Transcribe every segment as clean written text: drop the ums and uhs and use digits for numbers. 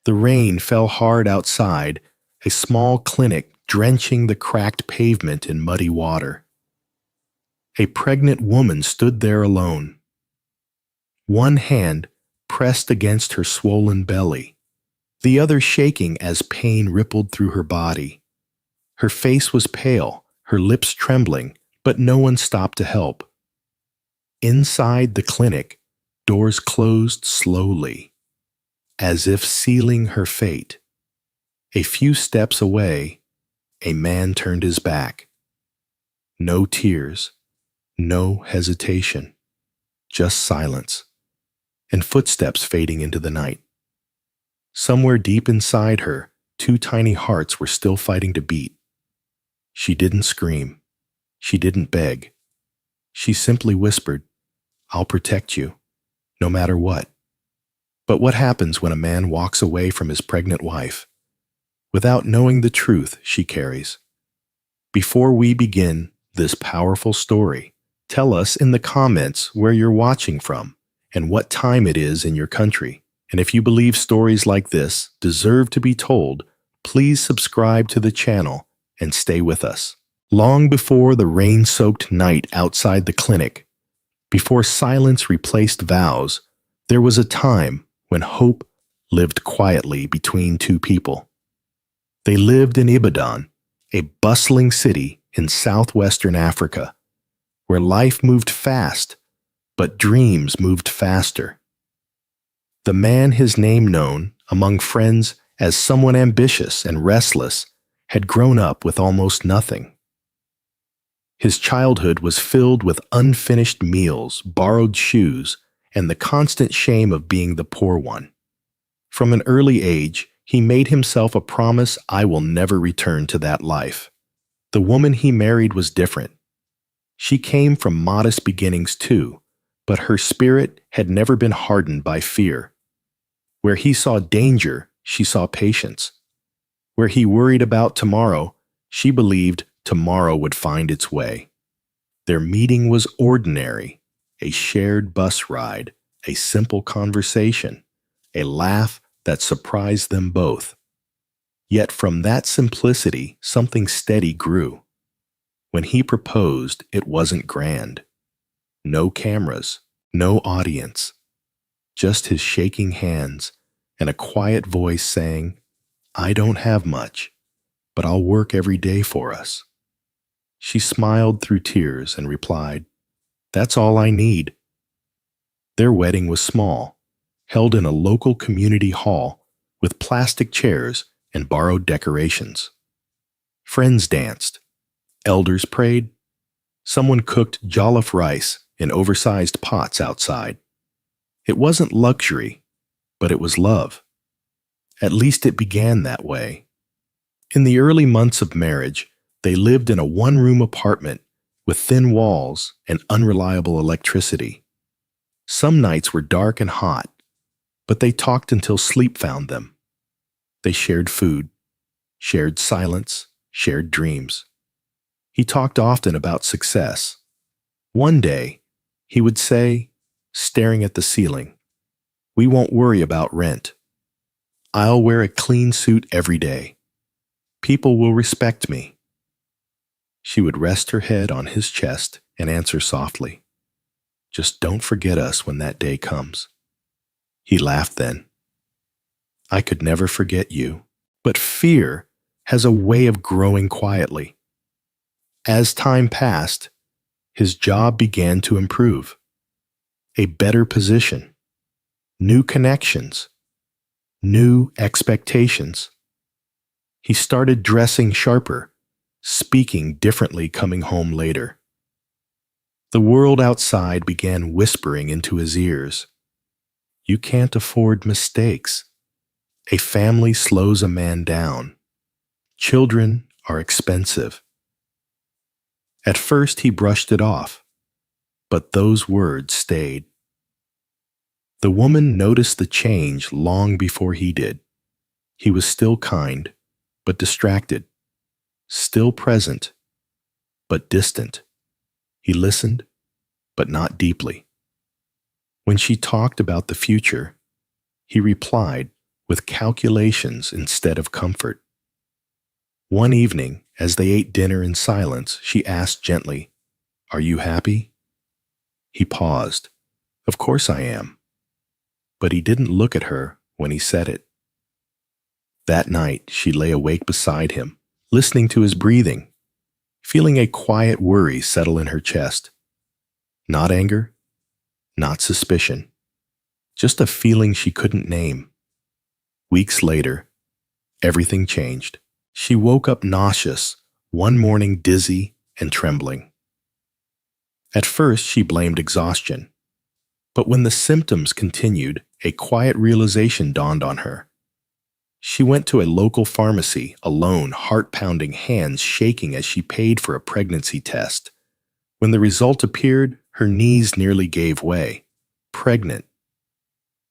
The rain fell hard outside, a small clinic drenching the cracked pavement in muddy water. A pregnant woman stood there alone, one hand pressed against her swollen belly, the other shaking as pain rippled through her body. Her face was pale, her lips trembling, but no one stopped to help. Inside the clinic, doors closed slowly, as if sealing her fate. A few steps away, a man turned his back. No tears, no hesitation, just silence, and footsteps fading into the night. Somewhere deep inside her, two tiny hearts were still fighting to beat. She didn't scream. She didn't beg. She simply whispered, "I'll protect you, no matter what." But what happens when a man walks away from his pregnant wife, without knowing the truth she carries? Before we begin this powerful story, tell us in the comments where you're watching from and what time it is in your country. And if you believe stories like this deserve to be told, please subscribe to the channel and stay with us. Long before the rain-soaked night outside the clinic, before silence replaced vows, there was a time when hope lived quietly between two people. They lived in Ibadan, a bustling city in southwestern Africa, where life moved fast, but dreams moved faster. The man, his name known among friends as someone ambitious and restless, had grown up with almost nothing. His childhood was filled with unfinished meals, borrowed shoes, and the constant shame of being the poor one. From an early age, he made himself a promise: "I will never return to that life." The woman he married was different. She came from modest beginnings too, but her spirit had never been hardened by fear. Where he saw danger, she saw patience. Where he worried about tomorrow, she believed tomorrow would find its way. Their meeting was ordinary, a shared bus ride, a simple conversation, a laugh that surprised them both. Yet from that simplicity, something steady grew. When he proposed, it wasn't grand. No cameras, no audience, just his shaking hands and a quiet voice saying, "I don't have much, but I'll work every day for us." She smiled through tears and replied, "That's all I need." Their wedding was small, held in a local community hall with plastic chairs and borrowed decorations. Friends danced, elders prayed, someone cooked jollof rice in oversized pots outside. It wasn't luxury, but it was love. At least it began that way. In the early months of marriage, they lived in a one-room apartment with thin walls and unreliable electricity. Some nights were dark and hot, but they talked until sleep found them. They shared food, shared silence, shared dreams. He talked often about success. One day, he would say, staring at the ceiling, "We won't worry about rent. I'll wear a clean suit every day. People will respect me." She would rest her head on his chest and answer softly, "Just don't forget us when that day comes." He laughed then. "I could never forget you." But fear has a way of growing quietly. As time passed, his job began to improve. A better position, new connections, new expectations. He started dressing sharper, speaking differently coming home later. The world outside began whispering into his ears, "You can't afford mistakes. A family slows a man down. Children are expensive." At first he brushed it off, but those words stayed. The woman noticed the change long before he did. He was still kind, but distracted, still present, but distant. He listened, but not deeply. When she talked about the future, he replied with calculations instead of comfort. One evening, as they ate dinner in silence, she asked gently, "Are you happy?" He paused. "Of course I am." But he didn't look at her when he said it. That night, she lay awake beside him, listening to his breathing, feeling a quiet worry settle in her chest. Not anger, not suspicion, just a feeling she couldn't name. Weeks later, everything changed. She woke up nauseous, one morning dizzy and trembling. At first, she blamed exhaustion. But when the symptoms continued, a quiet realization dawned on her. She went to a local pharmacy, alone, heart-pounding, hands shaking as she paid for a pregnancy test. When the result appeared, her knees nearly gave way. Pregnant.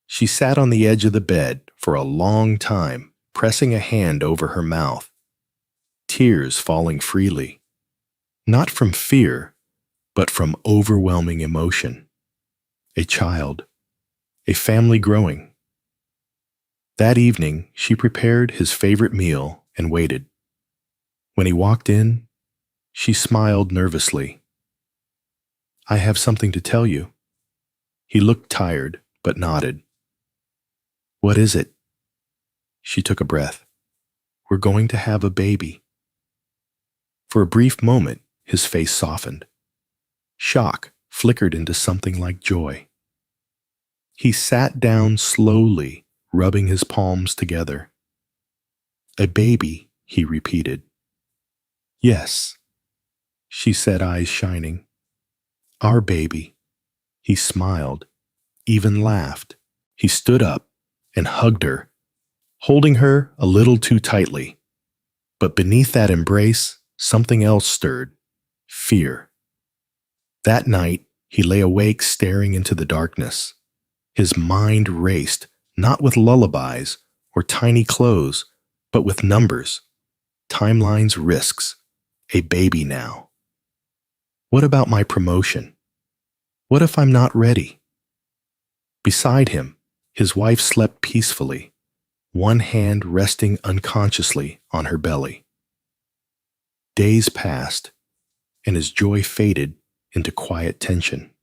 She sat on the edge of the bed for a long time, pressing a hand over her mouth, tears falling freely. Not from fear, but from overwhelming emotion. A child, a family growing. That evening, she prepared his favorite meal and waited. When he walked in, she smiled nervously. "I have something to tell you." He looked tired, but nodded. "What is it?" She took a breath. "We're going to have a baby." For a brief moment, his face softened. Shock flickered into something like joy. He sat down slowly, rubbing his palms together. "A baby," he repeated. "Yes," she said, eyes shining. "Our baby." He smiled, even laughed. He stood up and hugged her, holding her a little too tightly. But beneath that embrace, something else stirred. Fear. That night, he lay awake staring into the darkness. His mind raced, not with lullabies or tiny clothes, but with numbers, timelines, risks. A baby now. What about my promotion? What if I'm not ready? Beside him, his wife slept peacefully, one hand resting unconsciously on her belly. Days passed, and his joy faded into quiet tension.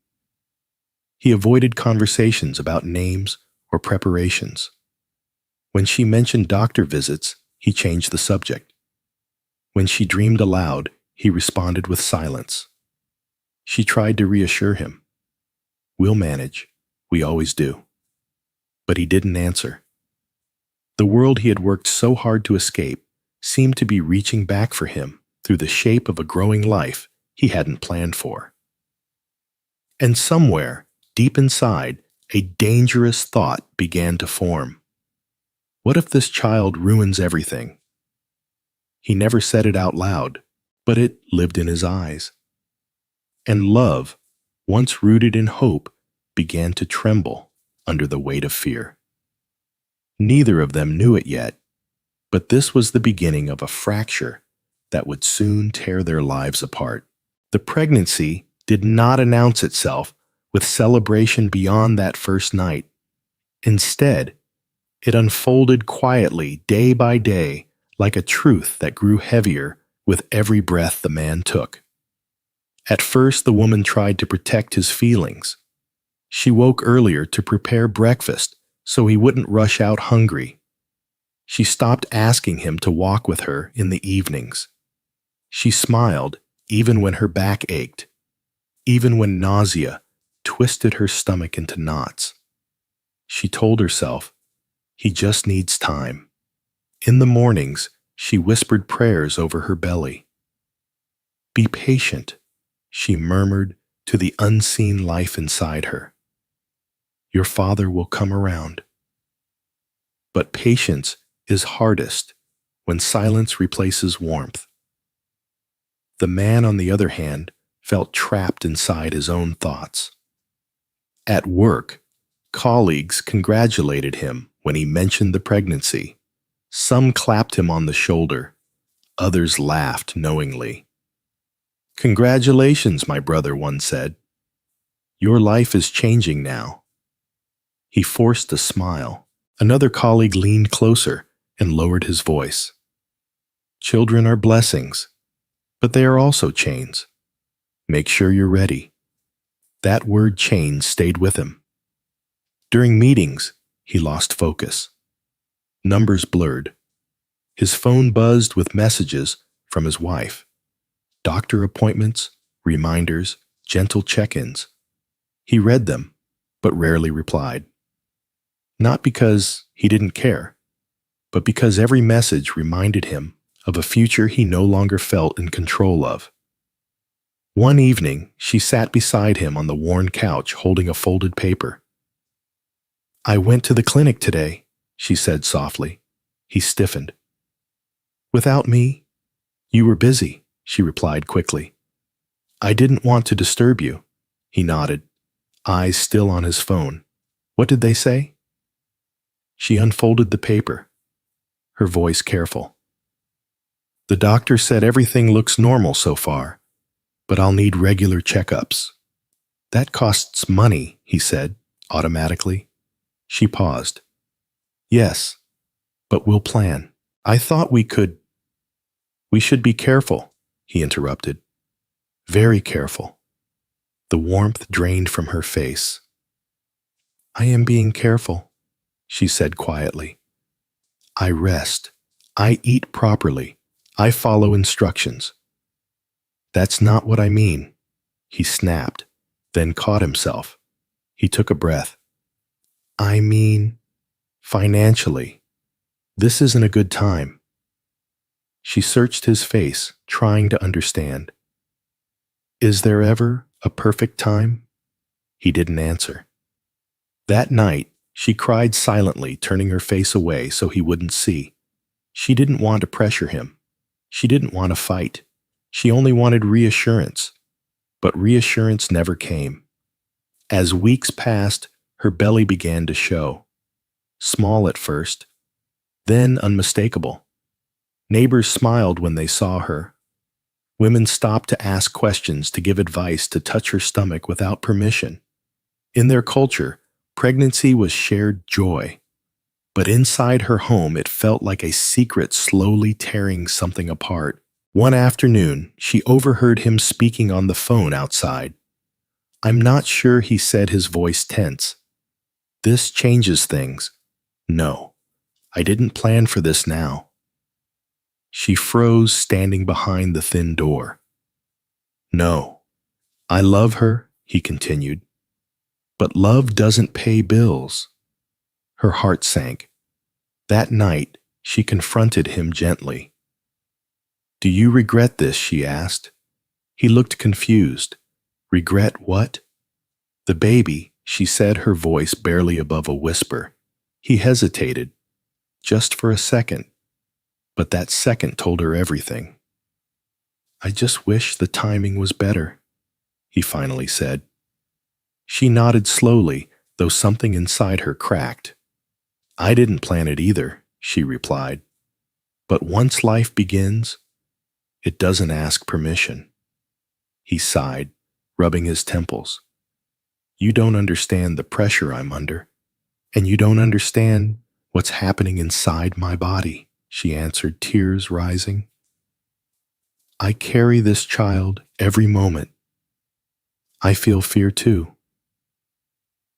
He avoided conversations about names or preparations. When she mentioned doctor visits, he changed the subject. When she dreamed aloud, he responded with silence. She tried to reassure him. "We'll manage. We always do." But he didn't answer. The world he had worked so hard to escape seemed to be reaching back for him through the shape of a growing life he hadn't planned for. And somewhere, deep inside, a dangerous thought began to form. What if this child ruins everything? He never said it out loud, but it lived in his eyes. And love, once rooted in hope, began to tremble under the weight of fear. Neither of them knew it yet, but this was the beginning of a fracture that would soon tear their lives apart. The pregnancy did not announce itself with celebration beyond that first night. Instead, it unfolded quietly, day by day, like a truth that grew heavier with every breath the man took. At first, the woman tried to protect his feelings. She woke earlier to prepare breakfast so he wouldn't rush out hungry. She stopped asking him to walk with her in the evenings. She smiled even when her back ached, even when nausea twisted her stomach into knots. She told herself, "He just needs time." In the mornings, she whispered prayers over her belly. "Be patient," she murmured to the unseen life inside her. "Your father will come around." But patience is hardest when silence replaces warmth. The man, on the other hand, felt trapped inside his own thoughts. At work, colleagues congratulated him when he mentioned the pregnancy. Some clapped him on the shoulder. Others laughed knowingly. "Congratulations," my brother once said. "Your life is changing now." He forced a smile. Another colleague leaned closer and lowered his voice. Children are blessings, but they are also chains. Make sure you're ready. That word chains stayed with him. During meetings, he lost focus. Numbers blurred. His phone buzzed with messages from his wife. Doctor appointments, reminders, gentle check-ins. He read them, but rarely replied. Not because he didn't care, but because every message reminded him of a future he no longer felt in control of. One evening, she sat beside him on the worn couch holding a folded paper. I went to the clinic today, she said softly. He stiffened. Without me? You were busy, she replied quickly. I didn't want to disturb you. He nodded, eyes still on his phone. What did they say? She unfolded the paper, her voice careful. The doctor said everything looks normal so far, but I'll need regular checkups. That costs money, he said, automatically. She paused. Yes, but we'll plan. I thought we should be careful, he interrupted. Very careful. The warmth drained from her face. I am being careful, she said quietly. I rest. I eat properly. I follow instructions. That's not what I mean, he snapped, then caught himself. He took a breath. I mean, financially. This isn't a good time. She searched his face, trying to understand. Is there ever a perfect time? He didn't answer. That night, she cried silently, turning her face away so he wouldn't see. She didn't want to pressure him. She didn't want to fight. She only wanted reassurance. But reassurance never came. As weeks passed, her belly began to show. Small at first, then unmistakable. Neighbors smiled when they saw her. Women stopped to ask questions, to give advice, to touch her stomach without permission. In their culture, pregnancy was shared joy. But inside her home, it felt like a secret slowly tearing something apart. One afternoon, she overheard him speaking on the phone outside. I'm not sure, he said, his voice tense. This changes things. No, I didn't plan for this now. She froze, standing behind the thin door. No, I love her, he continued. But love doesn't pay bills. Her heart sank. That night, she confronted him gently. Do you regret this? She asked. He looked confused. Regret what? The baby, she said, her voice barely above a whisper. He hesitated, just for a second, but that second told her everything. I just wish the timing was better, he finally said. She nodded slowly, though something inside her cracked. I didn't plan it either, she replied. But once life begins, it doesn't ask permission. He sighed, rubbing his temples. You don't understand the pressure I'm under, and you don't understand what's happening inside my body, she answered, tears rising. I carry this child every moment. I feel fear too.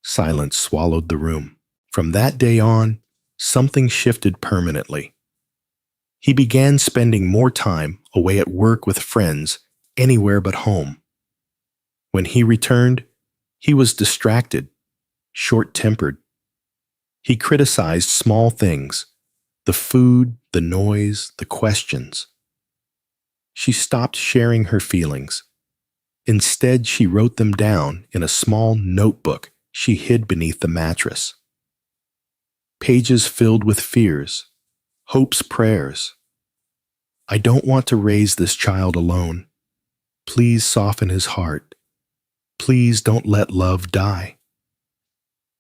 Silence swallowed the room. From that day on, something shifted permanently. He began spending more time away at work with friends, anywhere but home. When he returned, he was distracted, short-tempered. He criticized small things, the food, the noise, the questions. She stopped sharing her feelings. Instead, she wrote them down in a small notebook she hid beneath the mattress. Pages filled with fears, hopes, prayers. I don't want to raise this child alone. Please soften his heart. Please don't let love die.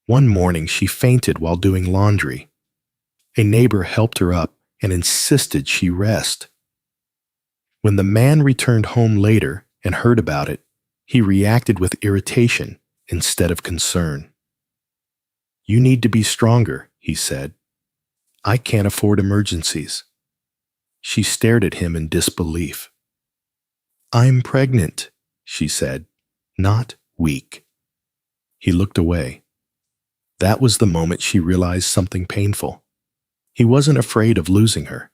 One morning she fainted while doing laundry. A neighbor helped her up and insisted she rest. When the man returned home later and heard about it, he reacted with irritation instead of concern. You need to be stronger, he said. "I can't afford emergencies." She stared at him in disbelief. "I'm pregnant," she said, "not weak." He looked away. That was the moment she realized something painful. He wasn't afraid of losing her.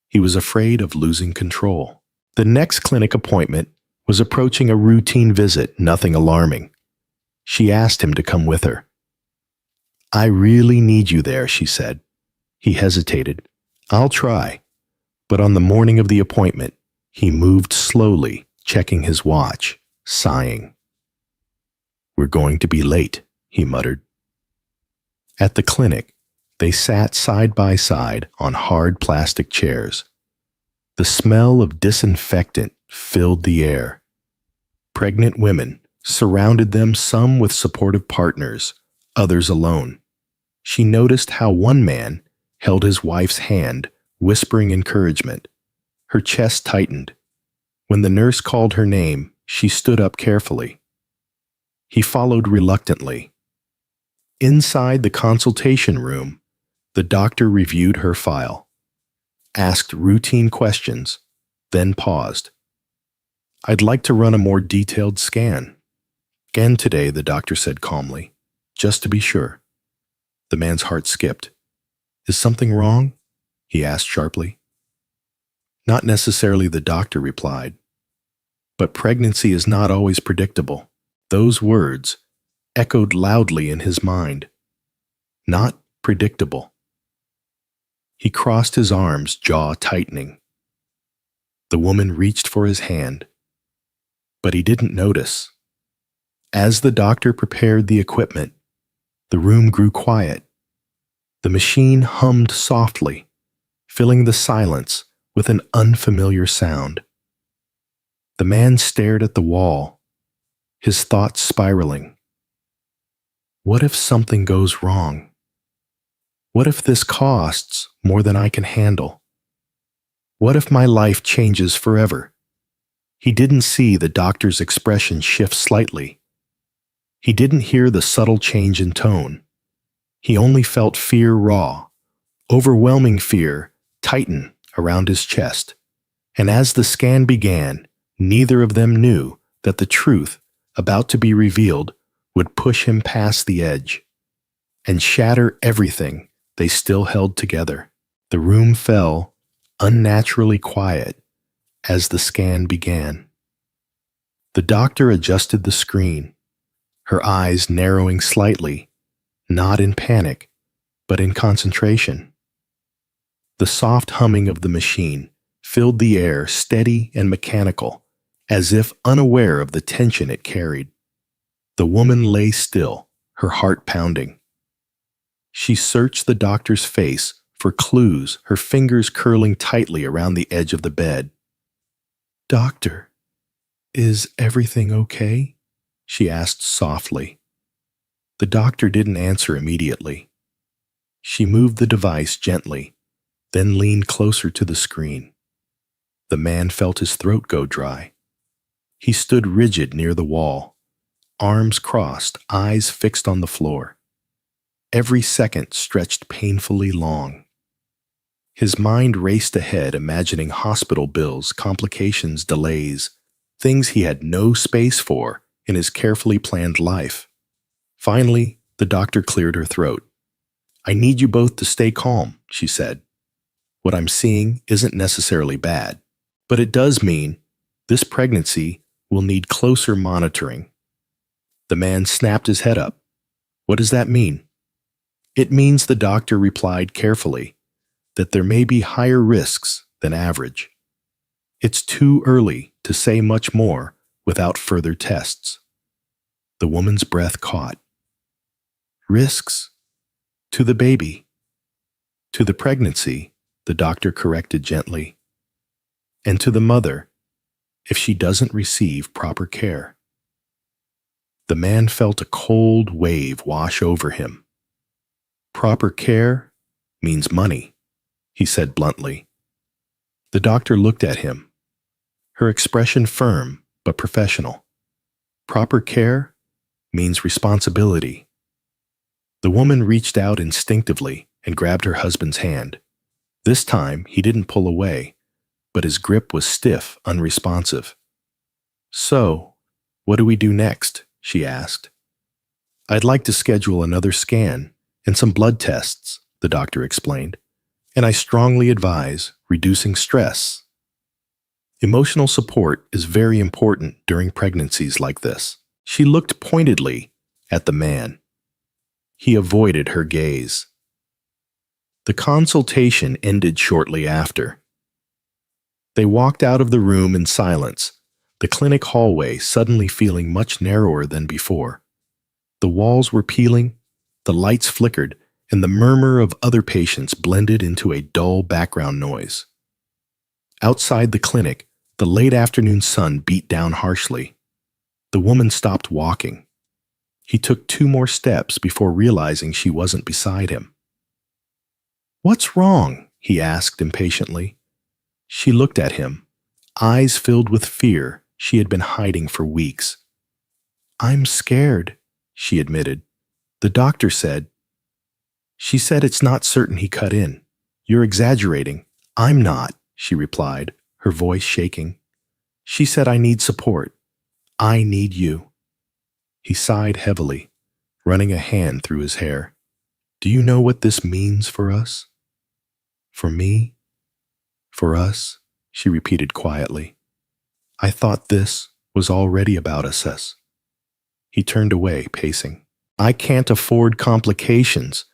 He was afraid of losing control. The next clinic appointment was approaching a routine visit, nothing alarming. She asked him to come with her. "I really need you there," she said. He hesitated. "I'll try." But on the morning of the appointment, he moved slowly, checking his watch, sighing. "We're going to be late," he muttered. At the clinic, they sat side by side on hard plastic chairs. The smell of disinfectant filled the air. Pregnant women surrounded them, some with supportive partners, others alone. She noticed how one man held his wife's hand, whispering encouragement. Her chest tightened. When the nurse called her name, she stood up carefully. He followed reluctantly. Inside the consultation room, the doctor reviewed her file, asked routine questions, then paused. "I'd like to run a more detailed scan." "Again today," the doctor said calmly, "just to be sure." The man's heart skipped. "Is something wrong?" he asked sharply. "Not necessarily," the doctor replied. "But pregnancy is not always predictable." Those words echoed loudly in his mind. Not predictable. He crossed his arms, jaw tightening. The woman reached for his hand, but he didn't notice. As the doctor prepared the equipment, the room grew quiet. The machine hummed softly, filling the silence with an unfamiliar sound. The man stared at the wall, his thoughts spiraling. What if something goes wrong? What if this costs more than I can handle? What if my life changes forever? He didn't see the doctor's expression shift slightly. He didn't hear the subtle change in tone. He only felt fear raw, overwhelming fear tighten around his chest. And as the scan began, neither of them knew that the truth about to be revealed would push him past the edge and shatter everything they still held together. The room fell unnaturally quiet as the scan began. The doctor adjusted the screen, her eyes narrowing slightly, not in panic, but in concentration. The soft humming of the machine filled the air, steady and mechanical, as if unaware of the tension it carried. The woman lay still, her heart pounding. She searched the doctor's face for clues, her fingers curling tightly around the edge of the bed. "Doctor, is everything okay?" she asked softly. The doctor didn't answer immediately. She moved the device gently, then leaned closer to the screen. The man felt his throat go dry. He stood rigid near the wall, arms crossed, eyes fixed on the floor. Every second stretched painfully long. His mind raced ahead, imagining hospital bills, complications, delays, things he had no space for in his carefully planned life. Finally, the doctor cleared her throat. "I need you both to stay calm," she said. "What I'm seeing isn't necessarily bad, but it does mean this pregnancy will need closer monitoring." The man snapped his head up. "What does that mean?" "It means," the doctor replied carefully, "that there may be higher risks than average. It's too early to say much more without further tests." The woman's breath caught. "Risks? To the baby?" "To the pregnancy," the doctor corrected gently. "And to the mother, if she doesn't receive proper care." The man felt a cold wave wash over him. "Proper care means money," he said bluntly. The doctor looked at him, her expression firm but professional. "Proper care means responsibility." The woman reached out instinctively and grabbed her husband's hand. This time, he didn't pull away, but his grip was stiff, unresponsive. "So, what do we do next?" she asked. "I'd like to schedule another scan and some blood tests," the doctor explained, "and I strongly advise reducing stress. Emotional support is very important during pregnancies like this." She looked pointedly at the man. He avoided her gaze. The consultation ended shortly after. They walked out of the room in silence, the clinic hallway suddenly feeling much narrower than before. The walls were peeling, the lights flickered, and the murmur of other patients blended into a dull background noise. Outside the clinic, the late afternoon sun beat down harshly. The woman stopped walking. He took 2 more steps before realizing she wasn't beside him. "What's wrong?" he asked impatiently. She looked at him, eyes filled with fear she had been hiding for weeks. "I'm scared," she admitted. "The doctor said." She said it's not certain he cut in. "You're exaggerating." "I'm not," she replied, her voice shaking. "She said I need support. I need you." He sighed heavily, running a hand through his hair. "Do you know what this means for us?" "For me? For us?" she repeated quietly. "I thought this was already about us." He turned away, pacing. "I can't afford complications.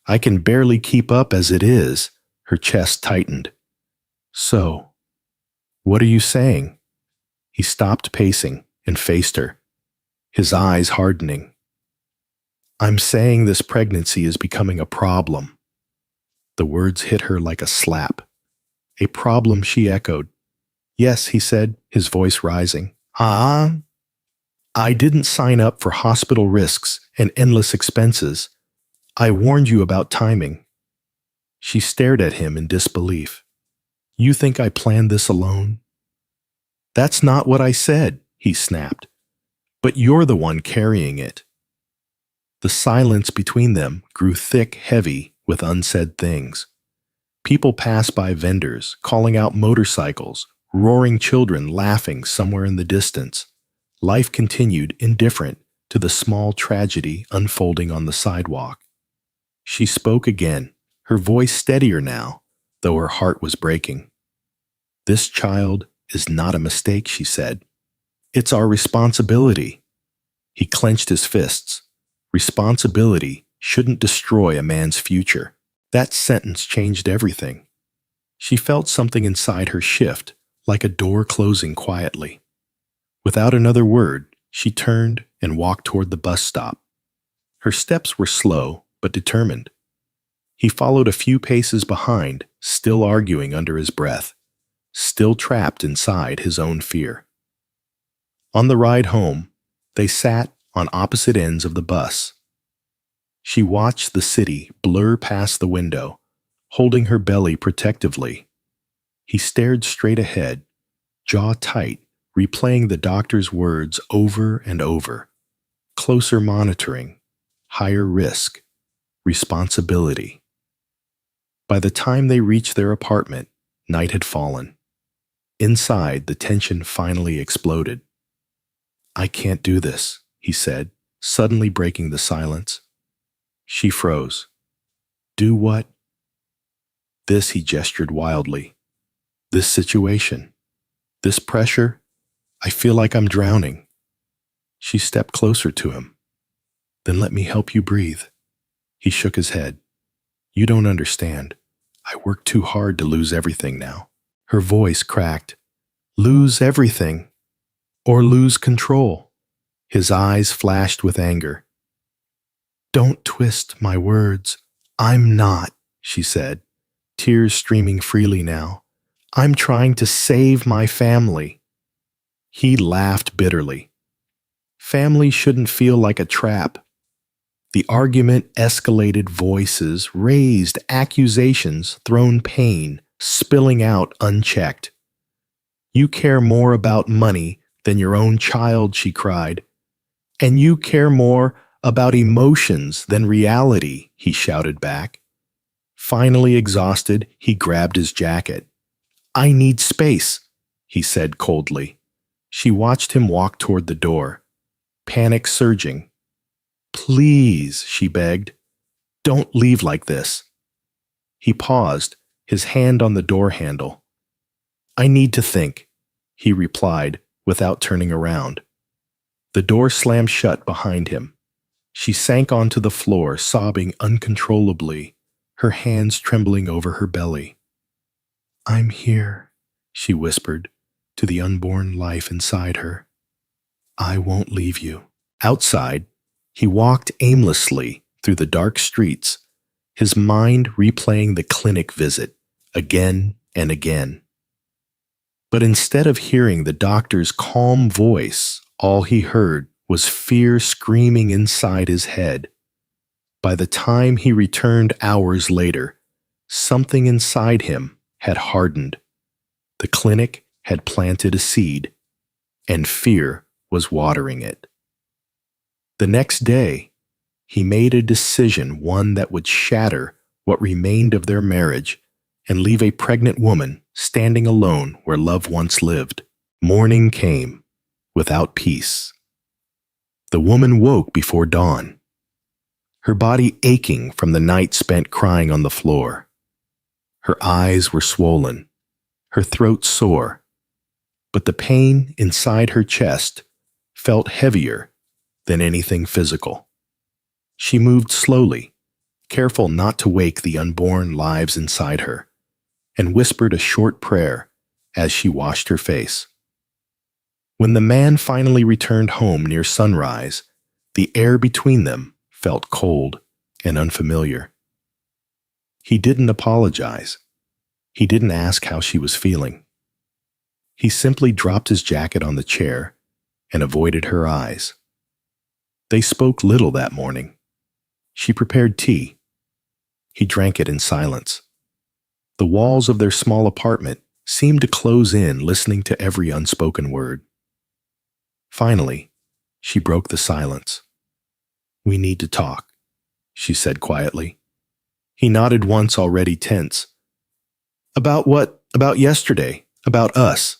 I can barely keep up as it is." Her chest tightened. "So, what are you saying?" He stopped pacing and faced her, his eyes hardening. "I'm saying this pregnancy is becoming a problem." The words hit her like a slap. "A problem," she echoed. "Yes," he said, his voice rising. "Ah? I didn't sign up for hospital risks and endless expenses. I warned you about timing." She stared at him in disbelief. "You think I planned this alone?" "That's not what I said," he snapped. "But you're the one carrying it." The silence between them grew thick, heavy with unsaid things. People passed by vendors, calling out motorcycles, roaring children laughing somewhere in the distance. Life continued indifferent to the small tragedy unfolding on the sidewalk. She spoke again, her voice steadier now, though her heart was breaking. "This child is not a mistake," she said. "It's our responsibility." He clenched his fists. Responsibility shouldn't destroy a man's future. That sentence changed everything. She felt something inside her shift, like a door closing quietly. Without another word, she turned and walked toward the bus stop. Her steps were slow but determined. He followed a few paces behind, still arguing under his breath, still trapped inside his own fear. On the ride home, they sat on opposite ends of the bus. She watched the city blur past the window, holding her belly protectively. He stared straight ahead, jaw tight, replaying the doctor's words over and over. Closer monitoring, higher risk, responsibility. By the time they reached their apartment, night had fallen. Inside, the tension finally exploded. "I can't do this," he said, suddenly breaking the silence. She froze. "Do what?" "This," he gestured wildly. "This situation. This pressure. I feel like I'm drowning." She stepped closer to him. "Then let me help you breathe." He shook his head. "You don't understand. I worked too hard to lose everything now." Her voice cracked. "Lose everything? Or lose control?" His eyes flashed with anger. "Don't twist my words. I'm not," she said, tears streaming freely now. "I'm trying to save my family." He laughed bitterly. Family shouldn't feel like a trap. The argument escalated, voices raised, accusations thrown, pain spilling out unchecked. "You care more about money than your own child," she cried. "And you care more about emotions than reality, he shouted back. Finally exhausted, he grabbed his jacket. I need space, he said coldly. She watched him walk toward the door, panic surging. Please, she begged, don't leave like this. He paused, his hand on the door handle. I need to think, he replied without turning around. The door slammed shut behind him. She sank onto the floor, sobbing uncontrollably, her hands trembling over her belly. I'm here, she whispered to the unborn life inside her. I won't leave you. Outside, he walked aimlessly through the dark streets, his mind replaying the clinic visit again and again. But instead of hearing the doctor's calm voice, all he heard was fear screaming inside his head. By the time he returned hours later, something inside him had hardened. The clinic had planted a seed, and fear was watering it. The next day, he made a decision, one that would shatter what remained of their marriage and leave a pregnant woman standing alone where love once lived. Morning came, without peace. The woman woke before dawn, her body aching from the night spent crying on the floor. Her eyes were swollen, her throat sore, but the pain inside her chest felt heavier than anything physical. She moved slowly, careful not to wake the unborn lives inside her, and whispered a short prayer as she washed her face. When the man finally returned home near sunrise, the air between them felt cold and unfamiliar. He didn't apologize. He didn't ask how she was feeling. He simply dropped his jacket on the chair and avoided her eyes. They spoke little that morning. She prepared tea. He drank it in silence. The walls of their small apartment seemed to close in, listening to every unspoken word. Finally, she broke the silence. We need to talk, she said quietly. He nodded once, already tense. About what? About yesterday? About us?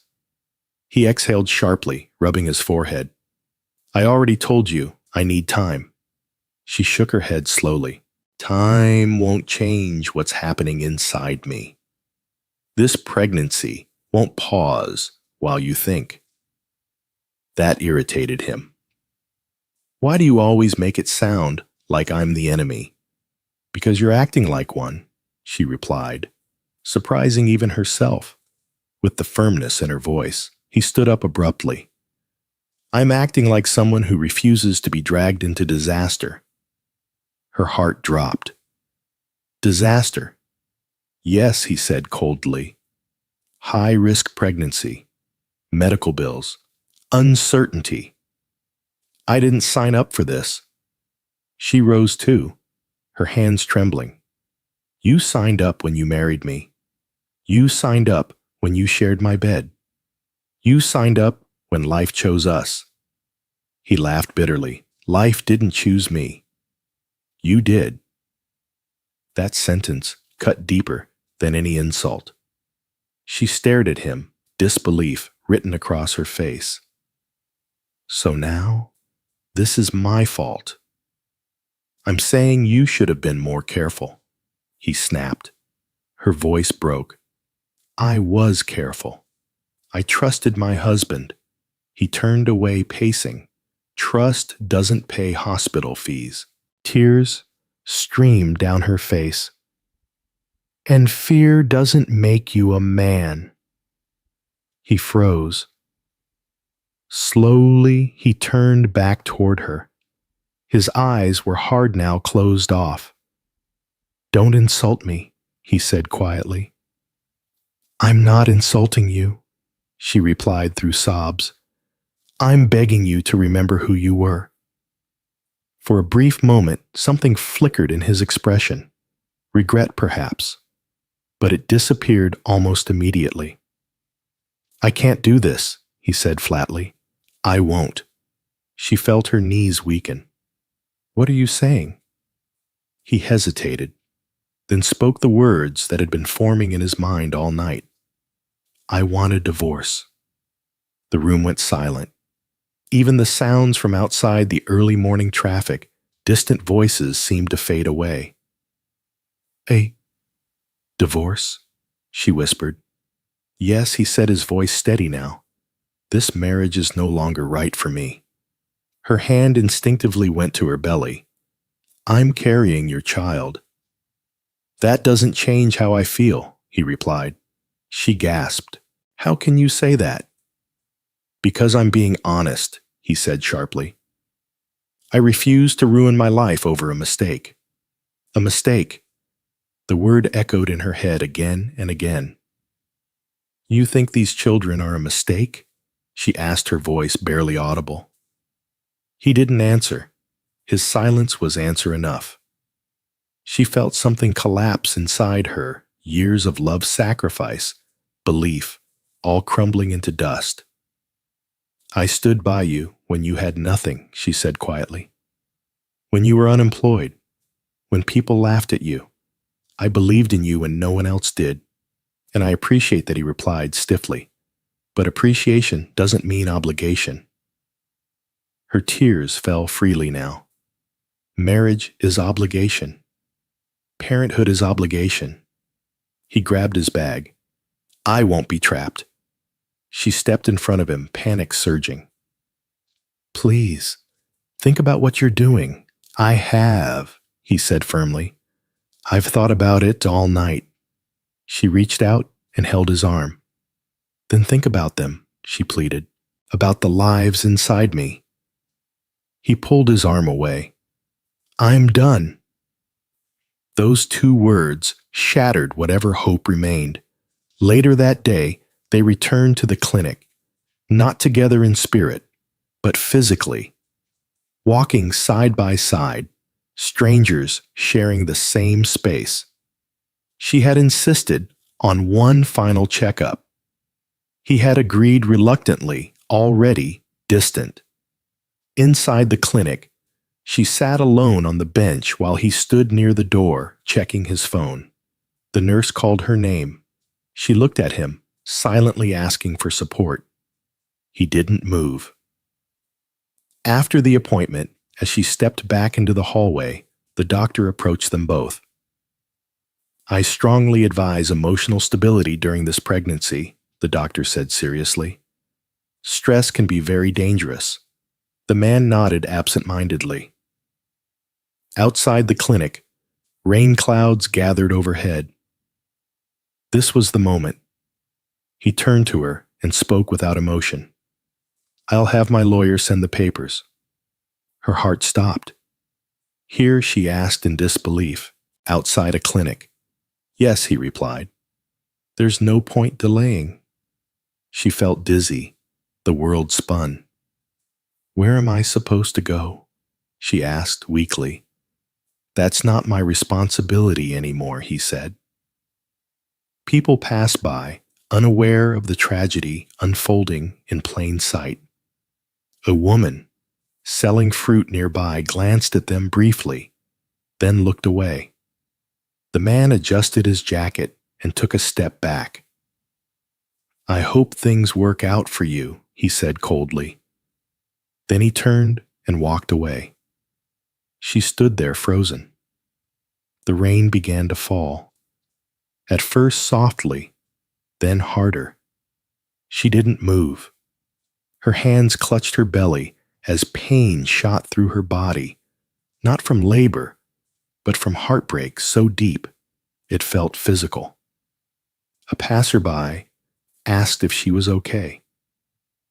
He exhaled sharply, rubbing his forehead. I already told you I need time. She shook her head slowly. Time won't change what's happening inside me. This pregnancy won't pause while you think. That irritated him. Why do you always make it sound like I'm the enemy? Because you're acting like one, she replied, surprising even herself. With the firmness in her voice, he stood up abruptly. I'm acting like someone who refuses to be dragged into disaster. Her heart dropped. Disaster? Yes, he said coldly. High-risk pregnancy, medical bills, uncertainty. I didn't sign up for this. She rose too, her hands trembling. You signed up when you married me. You signed up when you shared my bed. You signed up when life chose us. He laughed bitterly. Life didn't choose me. You did. That sentence cut deeper than any insult. She stared at him, disbelief written across her face. So now, this is my fault. I'm saying you should have been more careful, he snapped. Her voice broke. I was careful. I trusted my husband. He turned away pacing. Trust doesn't pay hospital fees. Tears streamed down her face. And fear doesn't make you a man. He froze. Slowly, he turned back toward her. His eyes were hard now, closed off. Don't insult me, he said quietly. I'm not insulting you, she replied through sobs. I'm begging you to remember who you were. For a brief moment, something flickered in his expression. Regret, perhaps. But it disappeared almost immediately. I can't do this, he said flatly. I won't. She felt her knees weaken. What are you saying?" He hesitated, then spoke the words that had been forming in his mind all night. "I want a divorce." The room went silent. Even the sounds from outside the early morning traffic, distant voices seemed to fade away. "A divorce?" she whispered. "Yes," he said, his voice steady now. "This marriage is no longer right for me." Her hand instinctively went to her belly. "I'm carrying your child." "That doesn't change how I feel," he replied. She gasped. "How can you say that?" "Because I'm being honest," he said sharply. "I refuse to ruin my life over a mistake." "A mistake." The word echoed in her head again and again. "You think these children are a mistake?" she asked, her voice barely audible. He didn't answer. His silence was answer enough. She felt something collapse inside her, years of love sacrifice, belief, all crumbling into dust. "I stood by you when you had nothing," she said quietly. "When you were unemployed, when people laughed at you. I believed in you when no one else did." And I appreciate that he replied stiffly. But appreciation doesn't mean obligation. Her tears fell freely now. Marriage is obligation. Parenthood is obligation. He grabbed his bag. "I won't be trapped." She stepped in front of him, panic surging. "Please, think about what you're doing." "I have," he said firmly. "I've thought about it all night." She reached out and held his arm. "Then think about them," she pleaded, "about the lives inside me." He pulled his arm away. "I'm done." Those two words shattered whatever hope remained. Later that day, they returned to the clinic, not together in spirit, but physically, walking side by side, strangers sharing the same space. She had insisted on one final checkup. He had agreed reluctantly, already distant. Inside the clinic, she sat alone on the bench while he stood near the door, checking his phone. The nurse called her name. She looked at him, silently asking for support. He didn't move. After the appointment, as she stepped back into the hallway, the doctor approached them both. "I strongly advise emotional stability during this pregnancy," the doctor said seriously. "Stress can be very dangerous." The man nodded absent-mindedly. Outside the clinic, rain clouds gathered overhead. This was the moment. He turned to her and spoke without emotion. "I'll have my lawyer send the papers." Her heart stopped. "Here?" she asked in disbelief, outside a clinic. "Yes," he replied. "There's no point delaying." She felt dizzy. The world spun. "Where am I supposed to go?" she asked weakly. "That's not my responsibility anymore," he said. People passed by, unaware of the tragedy unfolding in plain sight. A woman, selling fruit nearby, glanced at them briefly, then looked away. The man adjusted his jacket and took a step back. "I hope things work out for you," he said coldly. Then he turned and walked away. She stood there frozen. The rain began to fall. At first softly, then harder. She didn't move. Her hands clutched her belly as pain shot through her body, not from labor, but from heartbreak so deep it felt physical. A passerby asked if she was okay.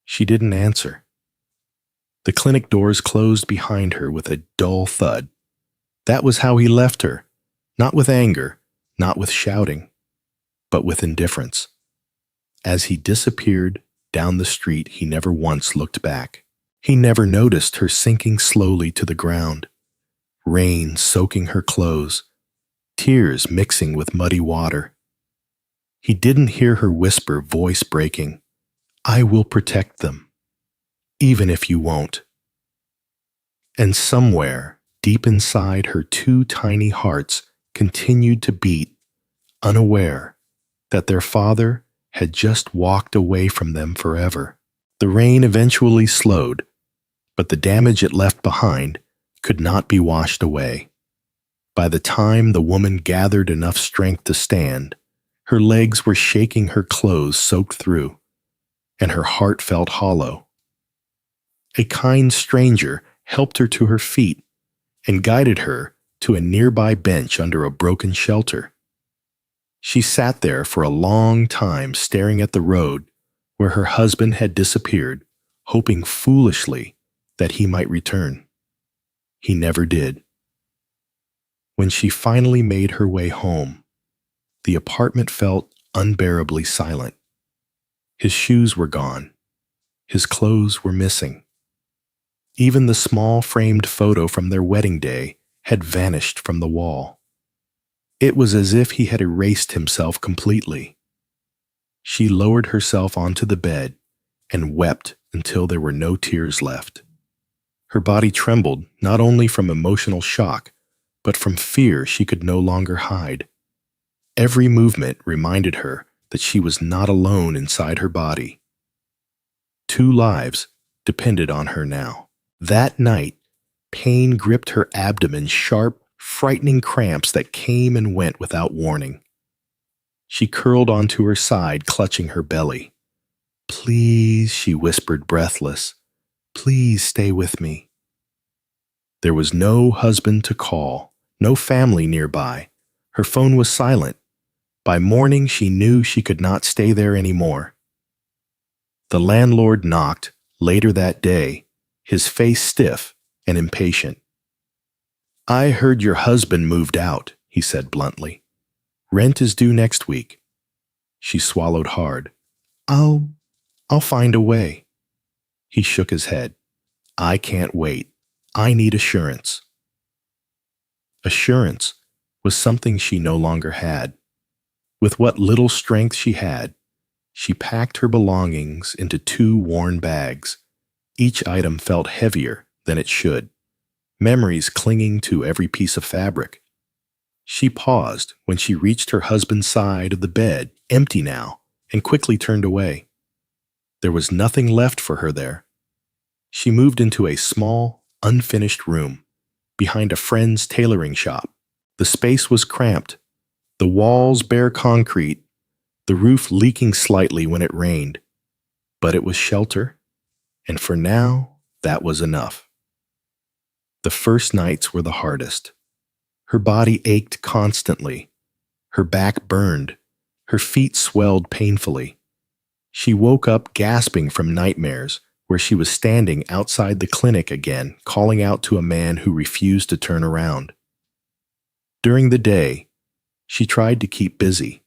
She didn't answer. The clinic doors closed behind her with a dull thud. That was how he left her, not with anger, not with shouting, but with indifference. As he disappeared down the street, he never once looked back. He never noticed her sinking slowly to the ground, rain soaking her clothes, tears mixing with muddy water. He didn't hear her whisper, voice breaking, "I will protect them, even if you won't." And somewhere, deep inside her two tiny hearts continued to beat, unaware that their father had just walked away from them forever. The rain eventually slowed, but the damage it left behind could not be washed away. By the time the woman gathered enough strength to stand, her legs were shaking, her clothes soaked through, and her heart felt hollow. A kind stranger helped her to her feet and guided her to a nearby bench under a broken shelter. She sat there for a long time staring at the road where her husband had disappeared, hoping foolishly that he might return. He never did. When she finally made her way home, the apartment felt unbearably silent. His shoes were gone. His clothes were missing. Even the small framed photo from their wedding day had vanished from the wall. It was as if he had erased himself completely. She lowered herself onto the bed and wept until there were no tears left. Her body trembled not only from emotional shock, but from fear she could no longer hide. Every movement reminded her that she was not alone inside her body. 2 lives depended on her now. That night, pain gripped her abdomen, sharp, frightening cramps that came and went without warning. She curled onto her side, clutching her belly. "Please," she whispered, breathless. "Please stay with me." There was no husband to call, no family nearby. Her phone was silent. By morning, she knew she could not stay there anymore. The landlord knocked later that day, his face stiff and impatient. "I heard your husband moved out," he said bluntly. "Rent is due next week." She swallowed hard. I'll find a way." He shook his head. "I can't wait. I need assurance." Assurance was something she no longer had. With what little strength she had, she packed her belongings into 2 worn bags. Each item felt heavier than it should, memories clinging to every piece of fabric. She paused when she reached her husband's side of the bed, empty now, and quickly turned away. There was nothing left for her there. She moved into a small, unfinished room behind a friend's tailoring shop. The space was cramped, the walls bare concrete, the roof leaking slightly when it rained. But it was shelter, and for now, that was enough. The first nights were the hardest. Her body ached constantly. Her back burned. Her feet swelled painfully. She woke up gasping from nightmares where she was standing outside the clinic again, calling out to a man who refused to turn around. During the day, she tried to keep busy.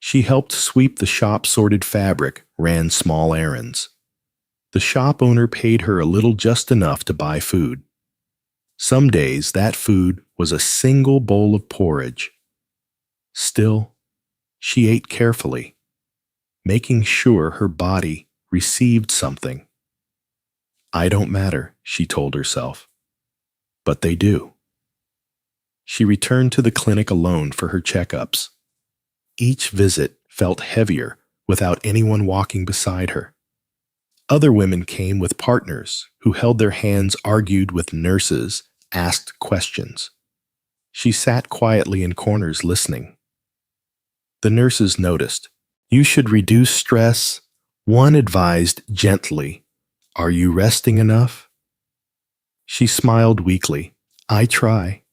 She helped sweep the shop's sorted fabric, ran small errands. The shop owner paid her a little, just enough to buy food. Some days that food was a single bowl of porridge. Still, she ate carefully, making sure her body received something. "I don't matter," she told herself. But they do. She returned to the clinic alone for her checkups. Each visit felt heavier without anyone walking beside her. Other women came with partners who held their hands, argued with nurses, asked questions. She sat quietly in corners listening. The nurses noticed. "You should reduce stress." One advised gently, "Are you resting enough?" She smiled weakly. "I try."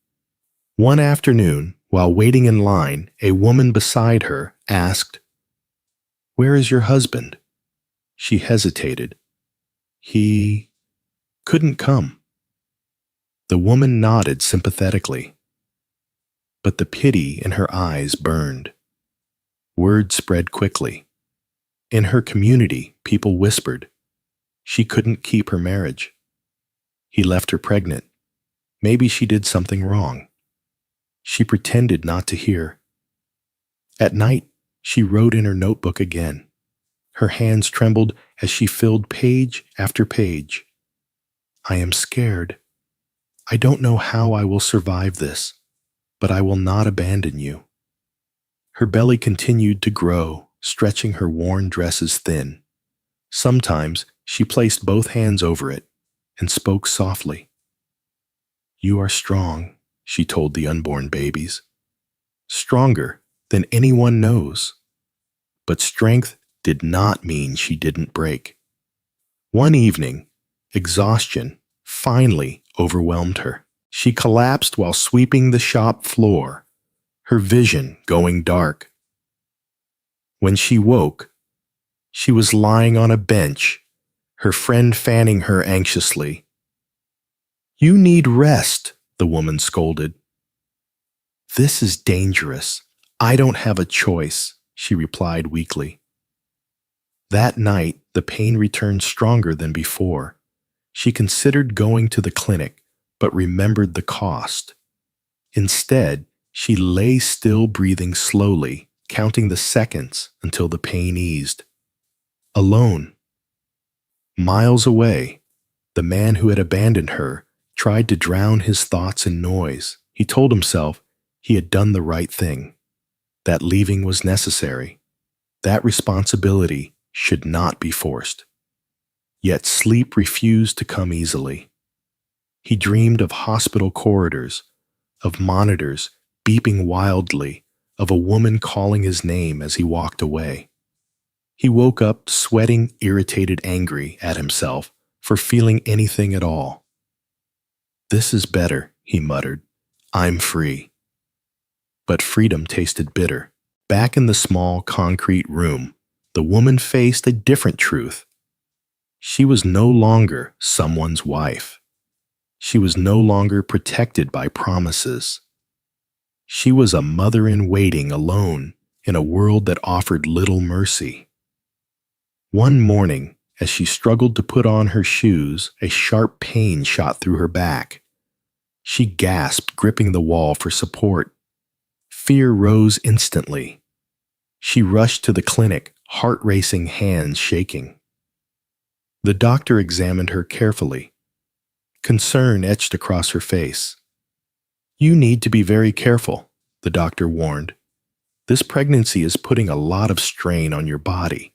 One afternoon, while waiting in line, a woman beside her asked, "Where is your husband?" She hesitated. "He couldn't come." The woman nodded sympathetically, but the pity in her eyes burned. Word spread quickly. In her community, people whispered she couldn't keep her marriage. He left her pregnant. Maybe she did something wrong. She pretended not to hear. At night, she wrote in her notebook again. Her hands trembled as she filled page after page. "I am scared. I don't know how I will survive this, but I will not abandon you. Her belly continued to grow, stretching her worn dresses thin. Sometimes she placed both hands over it and spoke softly. You are strong, she told the unborn babies. Stronger than anyone knows. But strength did not mean she didn't break. One evening, exhaustion finally overwhelmed her. She collapsed while sweeping the shop floor, her vision going dark. When she woke, she was lying on a bench, her friend fanning her anxiously. You need rest, the woman scolded. This is dangerous. I don't have a choice, she replied weakly. That night, the pain returned stronger than before. She considered going to the clinic, but remembered the cost. Instead, she lay still, breathing slowly, counting the seconds until the pain eased. Alone. Miles away, the man who had abandoned her tried to drown his thoughts in noise. He told himself he had done the right thing, that leaving was necessary, that responsibility should not be forced. Yet sleep refused to come easily. He dreamed of hospital corridors, of monitors beeping wildly, of a woman calling his name as he walked away. He woke up sweating, irritated, angry at himself for feeling anything at all. This is better, he muttered. I'm free. But freedom tasted bitter. Back in the small concrete room, the woman faced a different truth. She was no longer someone's wife. She was no longer protected by promises. She was a mother-in-waiting alone in a world that offered little mercy. One morning, as she struggled to put on her shoes, a sharp pain shot through her back. She gasped, gripping the wall for support. Fear rose instantly. She rushed to the clinic, heart racing, hands shaking. The doctor examined her carefully. Concern etched across her face. You need to be very careful, the doctor warned. This pregnancy is putting a lot of strain on your body.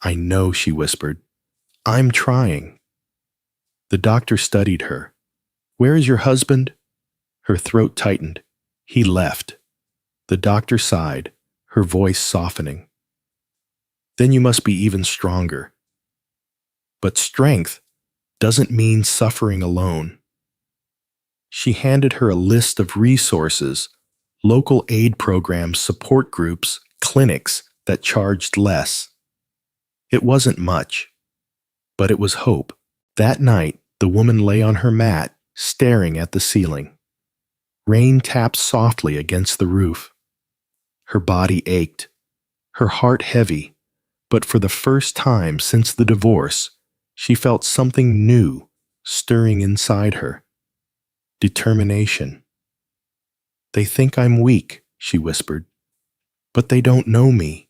I know, she whispered. I'm trying. The doctor studied her. Where is your husband? Her throat tightened. He left. The doctor sighed, her voice softening. Then you must be even stronger. But strength doesn't mean suffering alone. She handed her a list of resources, local aid programs, support groups, clinics that charged less. It wasn't much, but it was hope. That night, the woman lay on her mat, staring at the ceiling. Rain tapped softly against the roof. Her body ached, her heart heavy, but for the first time since the divorce, she felt something new stirring inside her. Determination. They think I'm weak, she whispered, but they don't know me.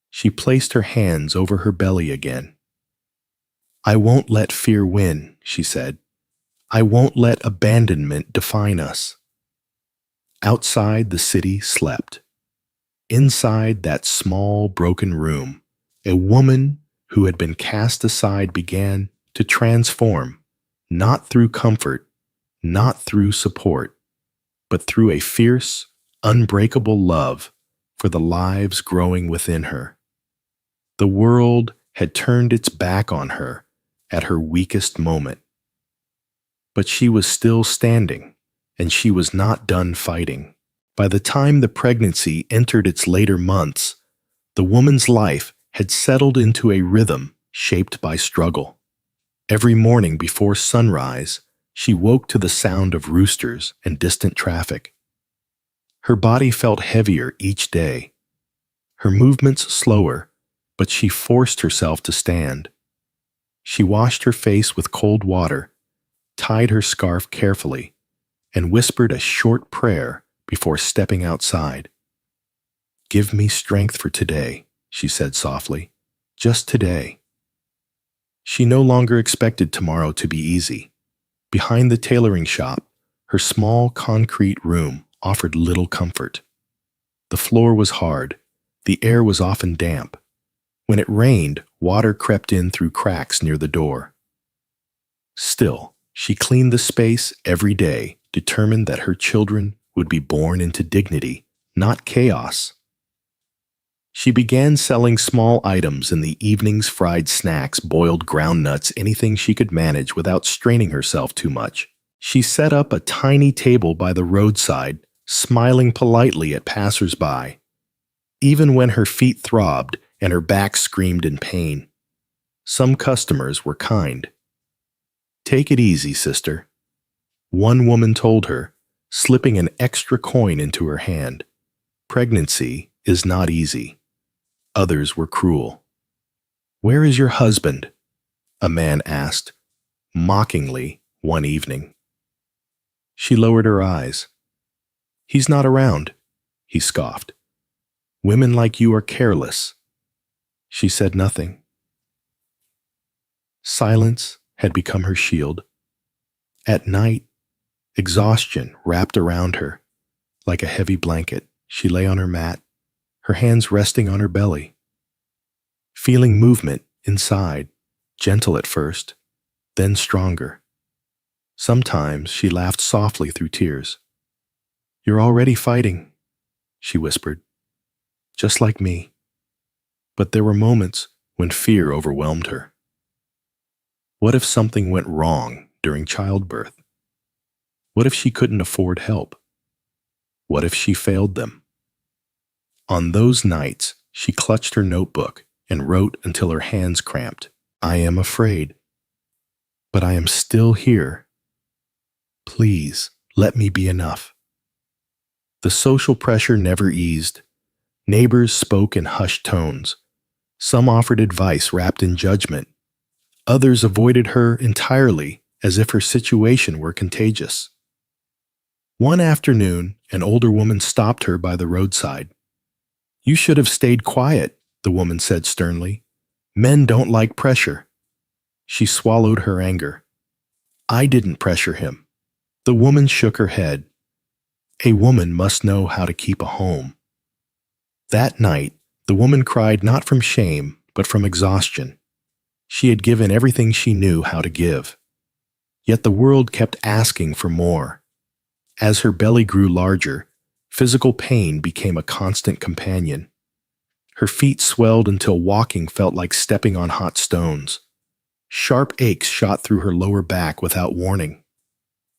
She placed her hands over her belly again. I won't let fear win, she said. I won't let abandonment define us. Outside, the city slept. Inside that small, broken room, a woman who had been cast aside began to transform, not through comfort, not through support, but through a fierce, unbreakable love for the lives growing within her. The world had turned its back on her at her weakest moment. But she was still standing, and she was not done fighting. By the time the pregnancy entered its later months, the woman's life had settled into a rhythm shaped by struggle. Every morning before sunrise, she woke to the sound of roosters and distant traffic. Her body felt heavier each day, her movements slower, but she forced herself to stand. She washed her face with cold water, tied her scarf carefully, and whispered a short prayer before stepping outside. Give me strength for today, she said softly, just today. She no longer expected tomorrow to be easy. Behind the tailoring shop, her small concrete room offered little comfort. The floor was hard. The air was often damp. When it rained, water crept in through cracks near the door. Still, she cleaned the space every day, determined that her children would be born into dignity, not chaos. She began selling small items in the evenings: fried snacks, boiled ground nuts, anything she could manage without straining herself too much. She set up a tiny table by the roadside, smiling politely at passers-by, even when her feet throbbed and her back screamed in pain. Some customers were kind. "Take it easy, sister," one woman told her, slipping an extra coin into her hand. "Pregnancy is not easy." Others were cruel. "Where is your husband?" a man asked, mockingly, one evening. She lowered her eyes. "He's not around," he scoffed. "Women like you are careless." She said nothing. Silence had become her shield. At night, exhaustion wrapped around her. Like a heavy blanket, she lay on her mat, her hands resting on her belly, feeling movement inside, gentle at first, then stronger. Sometimes she laughed softly through tears. "You're already fighting," she whispered, "just like me." But there were moments when fear overwhelmed her. What if something went wrong during childbirth? What if she couldn't afford help? What if she failed them? On those nights, she clutched her notebook and wrote until her hands cramped. "I am afraid, but I am still here. Please, let me be enough." The social pressure never eased. Neighbors spoke in hushed tones. Some offered advice wrapped in judgment. Others avoided her entirely, as if her situation were contagious. One afternoon, an older woman stopped her by the roadside. "You should have stayed quiet," the woman said sternly. "Men don't like pressure." She swallowed her anger. "I didn't pressure him." The woman shook her head. "A woman must know how to keep a home." That night, the woman cried not from shame, but from exhaustion. She had given everything she knew how to give. Yet the world kept asking for more. As her belly grew larger, physical pain became a constant companion. Her feet swelled until walking felt like stepping on hot stones. Sharp aches shot through her lower back without warning.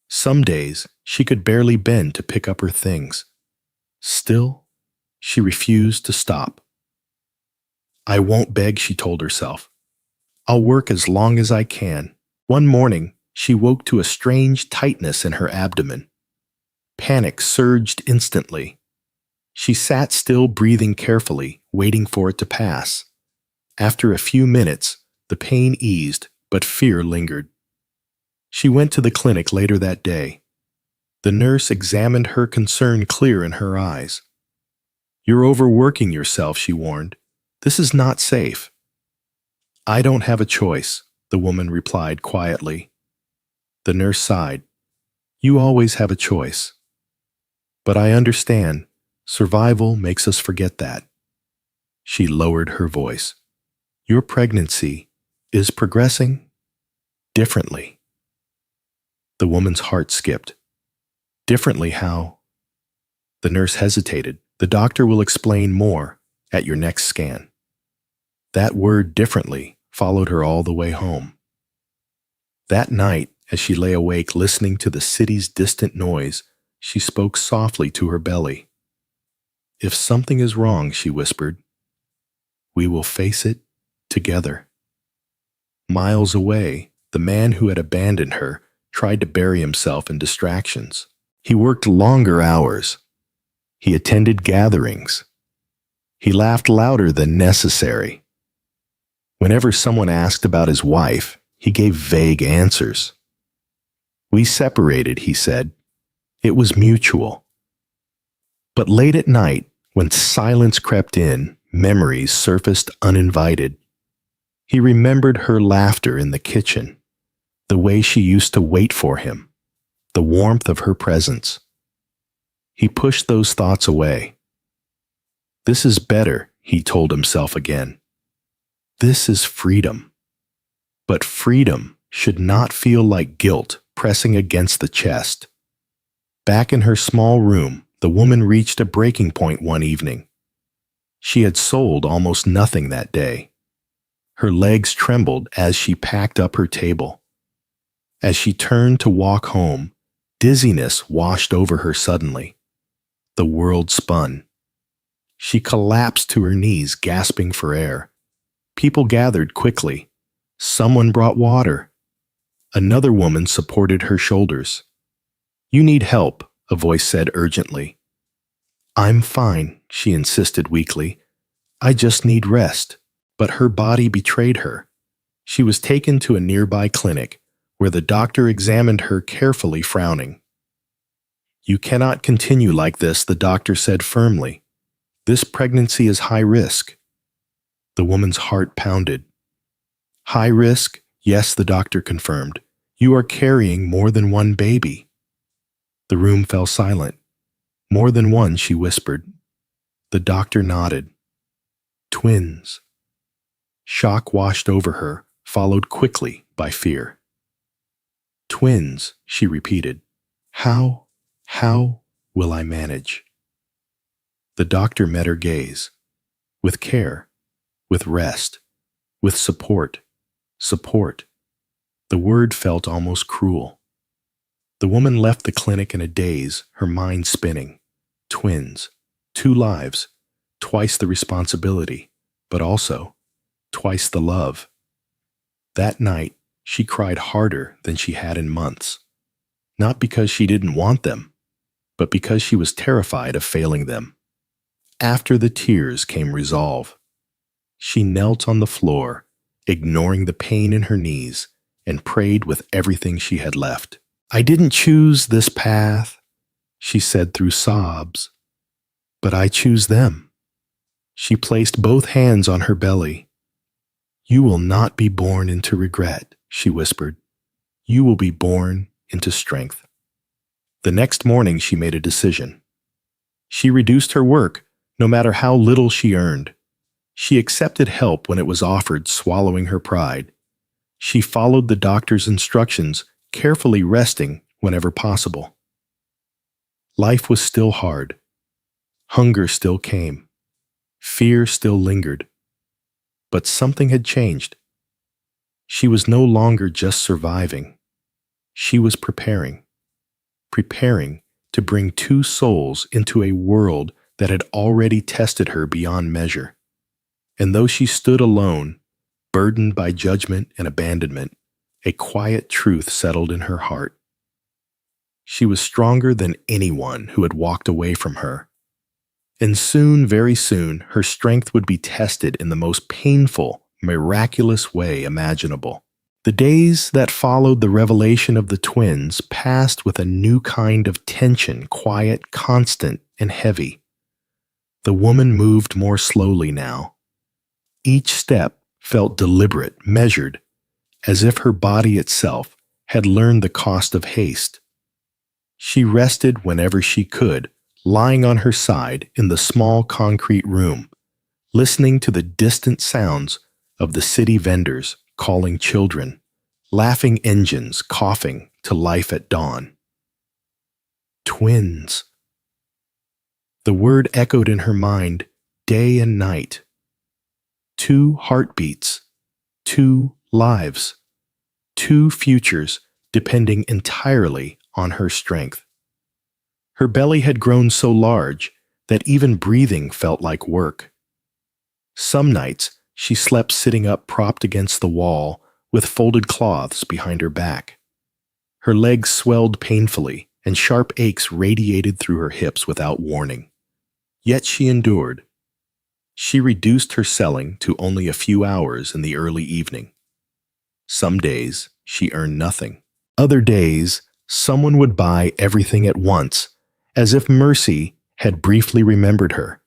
Some days, she could barely bend to pick up her things. Still, she refused to stop. "I won't beg," she told herself. "I'll work as long as I can." One morning, she woke to a strange tightness in her abdomen. Panic surged instantly. She sat still, breathing carefully, waiting for it to pass. After a few minutes, the pain eased, but fear lingered. She went to the clinic later that day. The nurse examined her concern clear in her eyes. "You're overworking yourself," she warned. "This is not safe." "I don't have a choice," the woman replied quietly. The nurse sighed. "You always have a choice. But I understand. Survival makes us forget that." She lowered her voice. "Your pregnancy is progressing differently." The woman's heart skipped. "Differently how?" The nurse hesitated. "The doctor will explain more at your next scan." That word "differently" followed her all the way home. That night, as she lay awake listening to the city's distant noise, she spoke softly to her belly. "If something is wrong," she whispered, "we will face it together." Miles away, the man who had abandoned her tried to bury himself in distractions. He worked longer hours. He attended gatherings. He laughed louder than necessary. Whenever someone asked about his wife, he gave vague answers. "We separated," he said. "It was mutual." But late at night, when silence crept in, memories surfaced uninvited. He remembered her laughter in the kitchen, the way she used to wait for him, the warmth of her presence. He pushed those thoughts away. This is better, he told himself again. This is freedom. But freedom should not feel like guilt pressing against the chest. Back in her small room, the woman reached a breaking point one evening. She had sold almost nothing that day. Her legs trembled as she packed up her table. As she turned to walk home, dizziness washed over her suddenly. The world spun. She collapsed to her knees, gasping for air. People gathered quickly. Someone brought water. Another woman supported her shoulders. "You need help," a voice said urgently. "I'm fine," she insisted weakly. "I just need rest." But her body betrayed her. She was taken to a nearby clinic, where the doctor examined her carefully, frowning. "You cannot continue like this," the doctor said firmly. "This pregnancy is high risk." The woman's heart pounded. "High risk? Yes," the doctor confirmed. "You are carrying more than one baby." The room fell silent. "More than one," she whispered. The doctor nodded. "Twins." Shock washed over her, followed quickly by fear. "Twins," she repeated. How will I manage?" The doctor met her gaze. With care, with rest, with support. The word felt almost cruel. The woman left the clinic in a daze, her mind spinning. Twins, 2 lives, twice the responsibility, but also twice the love. That night, she cried harder than she had in months. Not because she didn't want them, but because she was terrified of failing them. After the tears came resolve. She knelt on the floor, ignoring the pain in her knees, and prayed with everything she had left. "I didn't choose this path," she said through sobs, "but I choose them." She placed both hands on her belly. "You will not be born into regret," she whispered. "You will be born into strength." The next morning she made a decision. She reduced her work, no matter how little she earned. She accepted help when it was offered, swallowing her pride. She followed the doctor's instructions, carefully resting whenever possible. Life was still hard. Hunger still came. Fear still lingered. But something had changed. She was no longer just surviving. She was preparing to bring 2 souls into a world that had already tested her beyond measure. And though she stood alone, burdened by judgment and abandonment, a quiet truth settled in her heart. She was stronger than anyone who had walked away from her. And soon, very soon, her strength would be tested in the most painful, miraculous way imaginable. The days that followed the revelation of the twins passed with a new kind of tension, quiet, constant, and heavy. The woman moved more slowly now. Each step felt deliberate, measured, as if her body itself had learned the cost of haste. She rested whenever she could, lying on her side in the small concrete room, listening to the distant sounds of the city vendors calling children, laughing engines coughing to life at dawn. Twins. The word echoed in her mind day and night. 2 heartbeats, 2 lives, 2 futures depending entirely on her strength. Her belly had grown so large that even breathing felt like work. Some nights she slept sitting up, propped against the wall with folded cloths behind her back. Her legs swelled painfully and sharp aches radiated through her hips without warning. Yet she endured. She reduced her selling to only a few hours in the early evening. Some days she earned nothing. Other days someone would buy everything at once, as if mercy had briefly remembered her.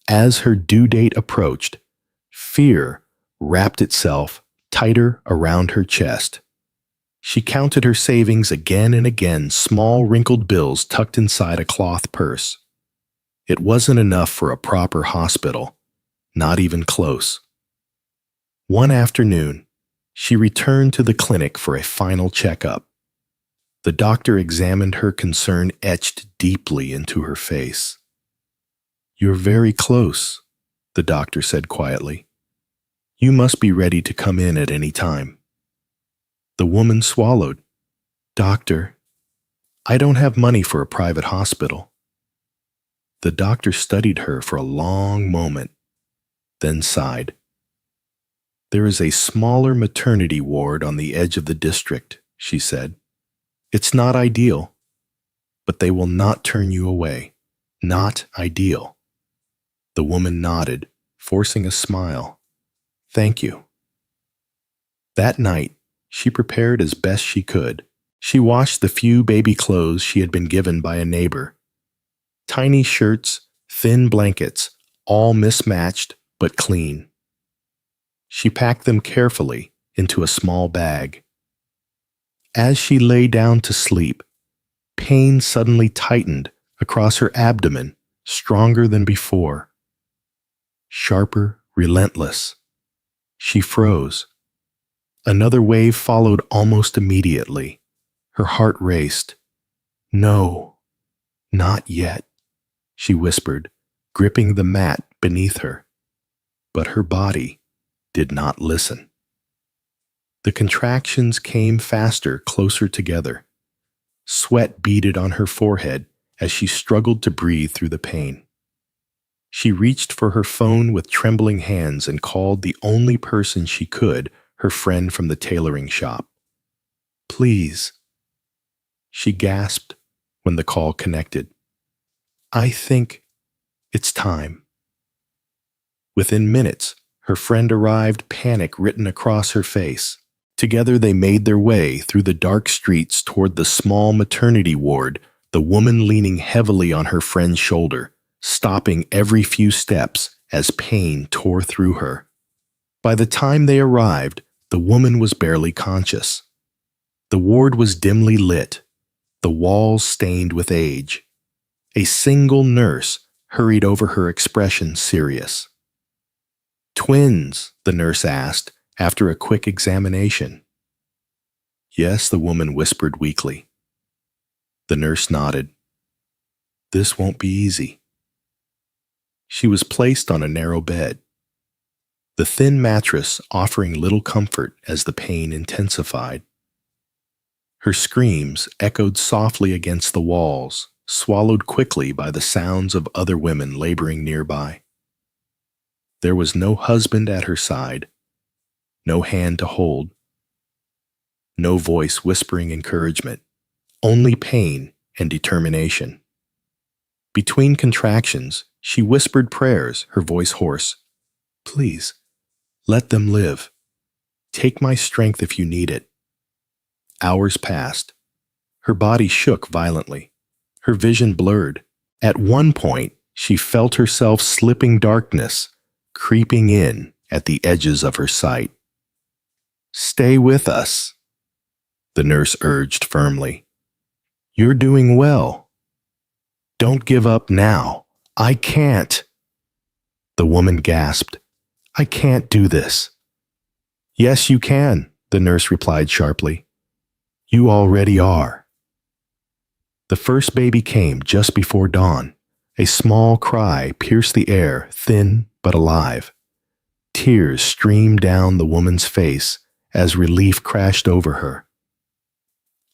As her due date approached, fear wrapped itself tighter around her chest. She counted her savings again and again, small wrinkled bills tucked inside a cloth purse. It wasn't enough for a proper hospital, not even close. One afternoon, she returned to the clinic for a final checkup. The doctor examined her concern etched deeply into her face. "You're very close," the doctor said quietly. "You must be ready to come in at any time." The woman swallowed. "Doctor, I don't have money for a private hospital." The doctor studied her for a long moment, then sighed. "There is a smaller maternity ward on the edge of the district," she said. "It's not ideal, but they will not turn you away. Not ideal." The woman nodded, forcing a smile. "Thank you." That night, she prepared as best she could. She washed the few baby clothes she had been given by a neighbor. Tiny shirts, thin blankets, all mismatched but clean. She packed them carefully into a small bag. As she lay down to sleep, pain suddenly tightened across her abdomen, stronger than before. Sharper, relentless. She froze. Another wave followed almost immediately. Her heart raced. "No, not yet," she whispered, gripping the mat beneath her. But her body did not listen. The contractions came faster, closer together. Sweat beaded on her forehead as she struggled to breathe through the pain. She reached for her phone with trembling hands and called the only person she could, her friend from the tailoring shop. "Please." She gasped when the call connected. "I think it's time." Within minutes, her friend arrived, panic written across her face. Together they made their way through the dark streets toward the small maternity ward, the woman leaning heavily on her friend's shoulder, stopping every few steps as pain tore through her. By the time they arrived, the woman was barely conscious. The ward was dimly lit, the walls stained with age. A single nurse hurried over, her expression serious. "Twins?" the nurse asked after a quick examination. "Yes," the woman whispered weakly. The nurse nodded. "This won't be easy." She was placed on a narrow bed, the thin mattress offering little comfort as the pain intensified. Her screams echoed softly against the walls, swallowed quickly by the sounds of other women laboring nearby. There was no husband at her side, no hand to hold, no voice whispering encouragement, only pain and determination. Between contractions, she whispered prayers, her voice hoarse. "Please, let them live. Take my strength if you need it." Hours passed. Her body shook violently. Her vision blurred. At one point, she felt herself slipping, darkness creeping in at the edges of her sight. "Stay with us," the nurse urged firmly. "You're doing well. Don't give up now." "I can't." The woman gasped. "I can't do this." "Yes, you can," the nurse replied sharply. "You already are." The first baby came just before dawn. A small cry pierced the air, thin but alive. Tears streamed down the woman's face as relief crashed over her.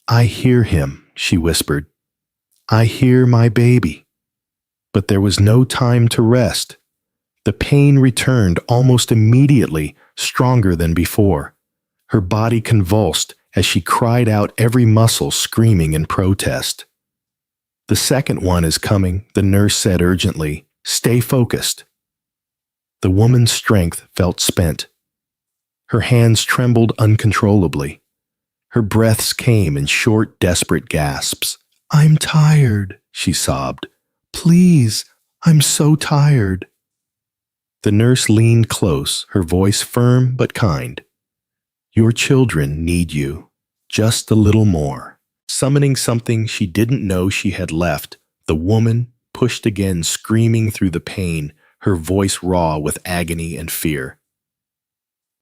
"I hear him," she whispered. "I hear my baby." But there was no time to rest. The pain returned almost immediately, stronger than before. Her body convulsed as she cried out, every muscle screaming in protest. "The second one is coming," the nurse said urgently. "Stay focused." The woman's strength felt spent. Her hands trembled uncontrollably. Her breaths came in short, desperate gasps. "I'm tired," she sobbed. "Please, I'm so tired." The nurse leaned close, her voice firm but kind. "Your children need you. Just a little more. Summoning something she didn't know she had left, the woman pushed again, screaming through the pain, her voice raw with agony and fear.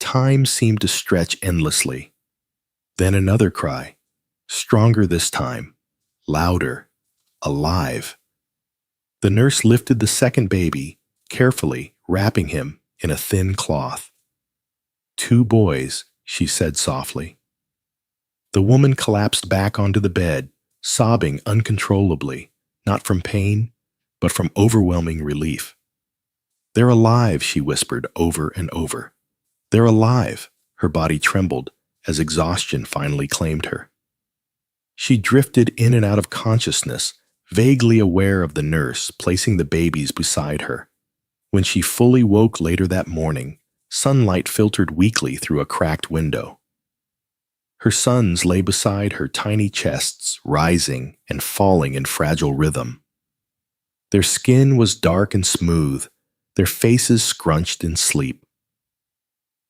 Time seemed to stretch endlessly. Then another cry, stronger this time, louder, alive. The nurse lifted the second baby, carefully wrapping him in a thin cloth. 2 boys, she said softly. The woman collapsed back onto the bed, sobbing uncontrollably, not from pain, but from overwhelming relief. They're alive, she whispered over and over. They're alive. Her body trembled as exhaustion finally claimed her. She drifted in and out of consciousness, vaguely aware of the nurse placing the babies beside her. When she fully woke later that morning, sunlight filtered weakly through a cracked window. Her sons lay beside her tiny chests, rising and falling in fragile rhythm. Their skin was dark and smooth, their faces scrunched in sleep.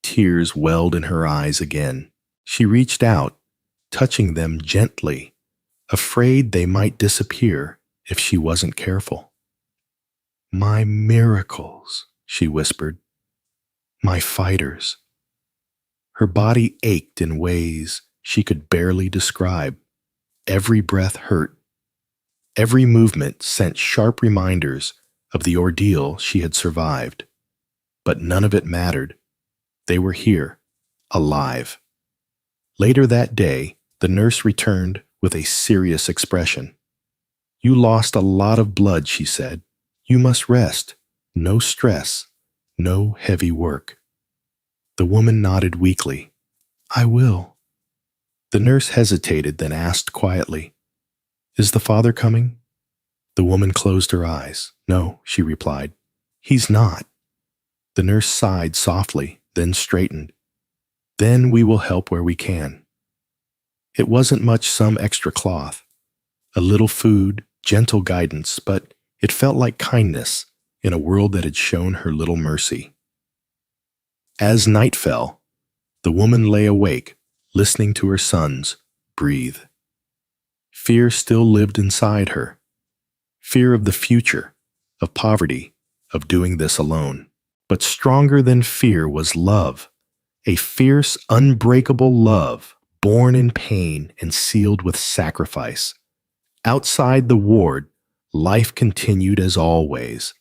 Tears welled in her eyes again. She reached out, touching them gently, afraid they might disappear if she wasn't careful. My miracles, she whispered. My fighters. Her body ached in ways she could barely describe. Every breath hurt. Every movement sent sharp reminders of the ordeal she had survived. But none of it mattered. They were here, alive. Later that day, the nurse returned with a serious expression. You lost a lot of blood, she said. You must rest. No stress. No heavy work. The woman nodded weakly. I will. The nurse hesitated, then asked quietly, Is the father coming? The woman closed her eyes. No, she replied. He's not. The nurse sighed softly, then straightened. Then we will help where we can. It wasn't much, some extra cloth, a little food, gentle guidance, but it felt like kindness in a world that had shown her little mercy. As night fell, the woman lay awake, listening to her sons breathe. Fear still lived inside her. Fear of the future, of poverty, of doing this alone. But stronger than fear was love, a fierce, unbreakable love, born in pain and sealed with sacrifice. Outside the ward, life continued as always.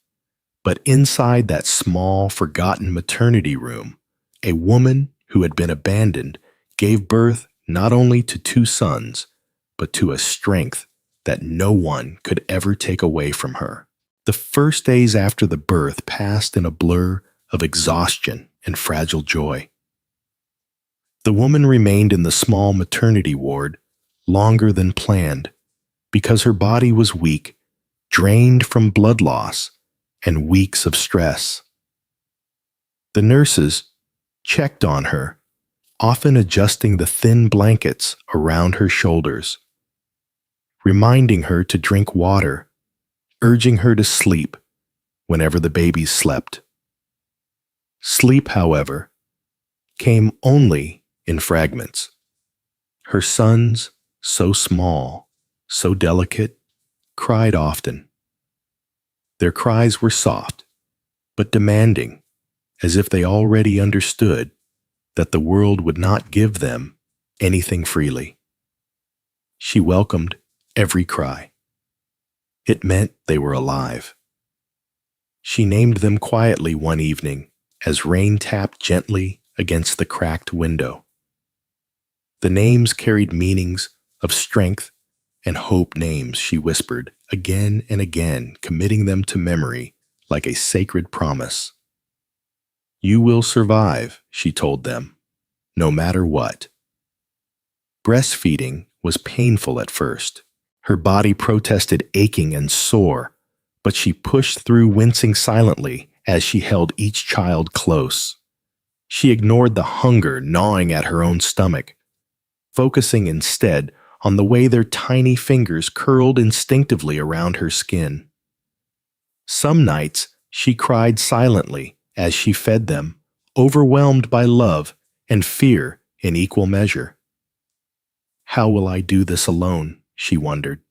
But inside that small, forgotten maternity room, a woman who had been abandoned gave birth not only to 2 sons, but to a strength that no one could ever take away from her. The first days after the birth passed in a blur of exhaustion and fragile joy. The woman remained in the small maternity ward longer than planned because her body was weak, drained from blood loss and weeks of stress. The nurses checked on her, often adjusting the thin blankets around her shoulders, reminding her to drink water, urging her to sleep whenever the babies slept. Sleep, however, came only in fragments. Her sons, so small, so delicate, cried often. Their cries were soft, but demanding, as if they already understood that the world would not give them anything freely. She welcomed every cry. It meant they were alive. She named them quietly one evening as rain tapped gently against the cracked window. The names carried meanings of strength and hope, names she whispered again and again, committing them to memory like a sacred promise. You will survive, she told them, no matter what. Breastfeeding was painful at first. Her body protested, aching and sore, but she pushed through, wincing silently as she held each child close. She ignored the hunger gnawing at her own stomach, focusing instead on the way their tiny fingers curled instinctively around her skin. Some nights she cried silently as she fed them, overwhelmed by love and fear in equal measure. How will I do this alone? She wondered.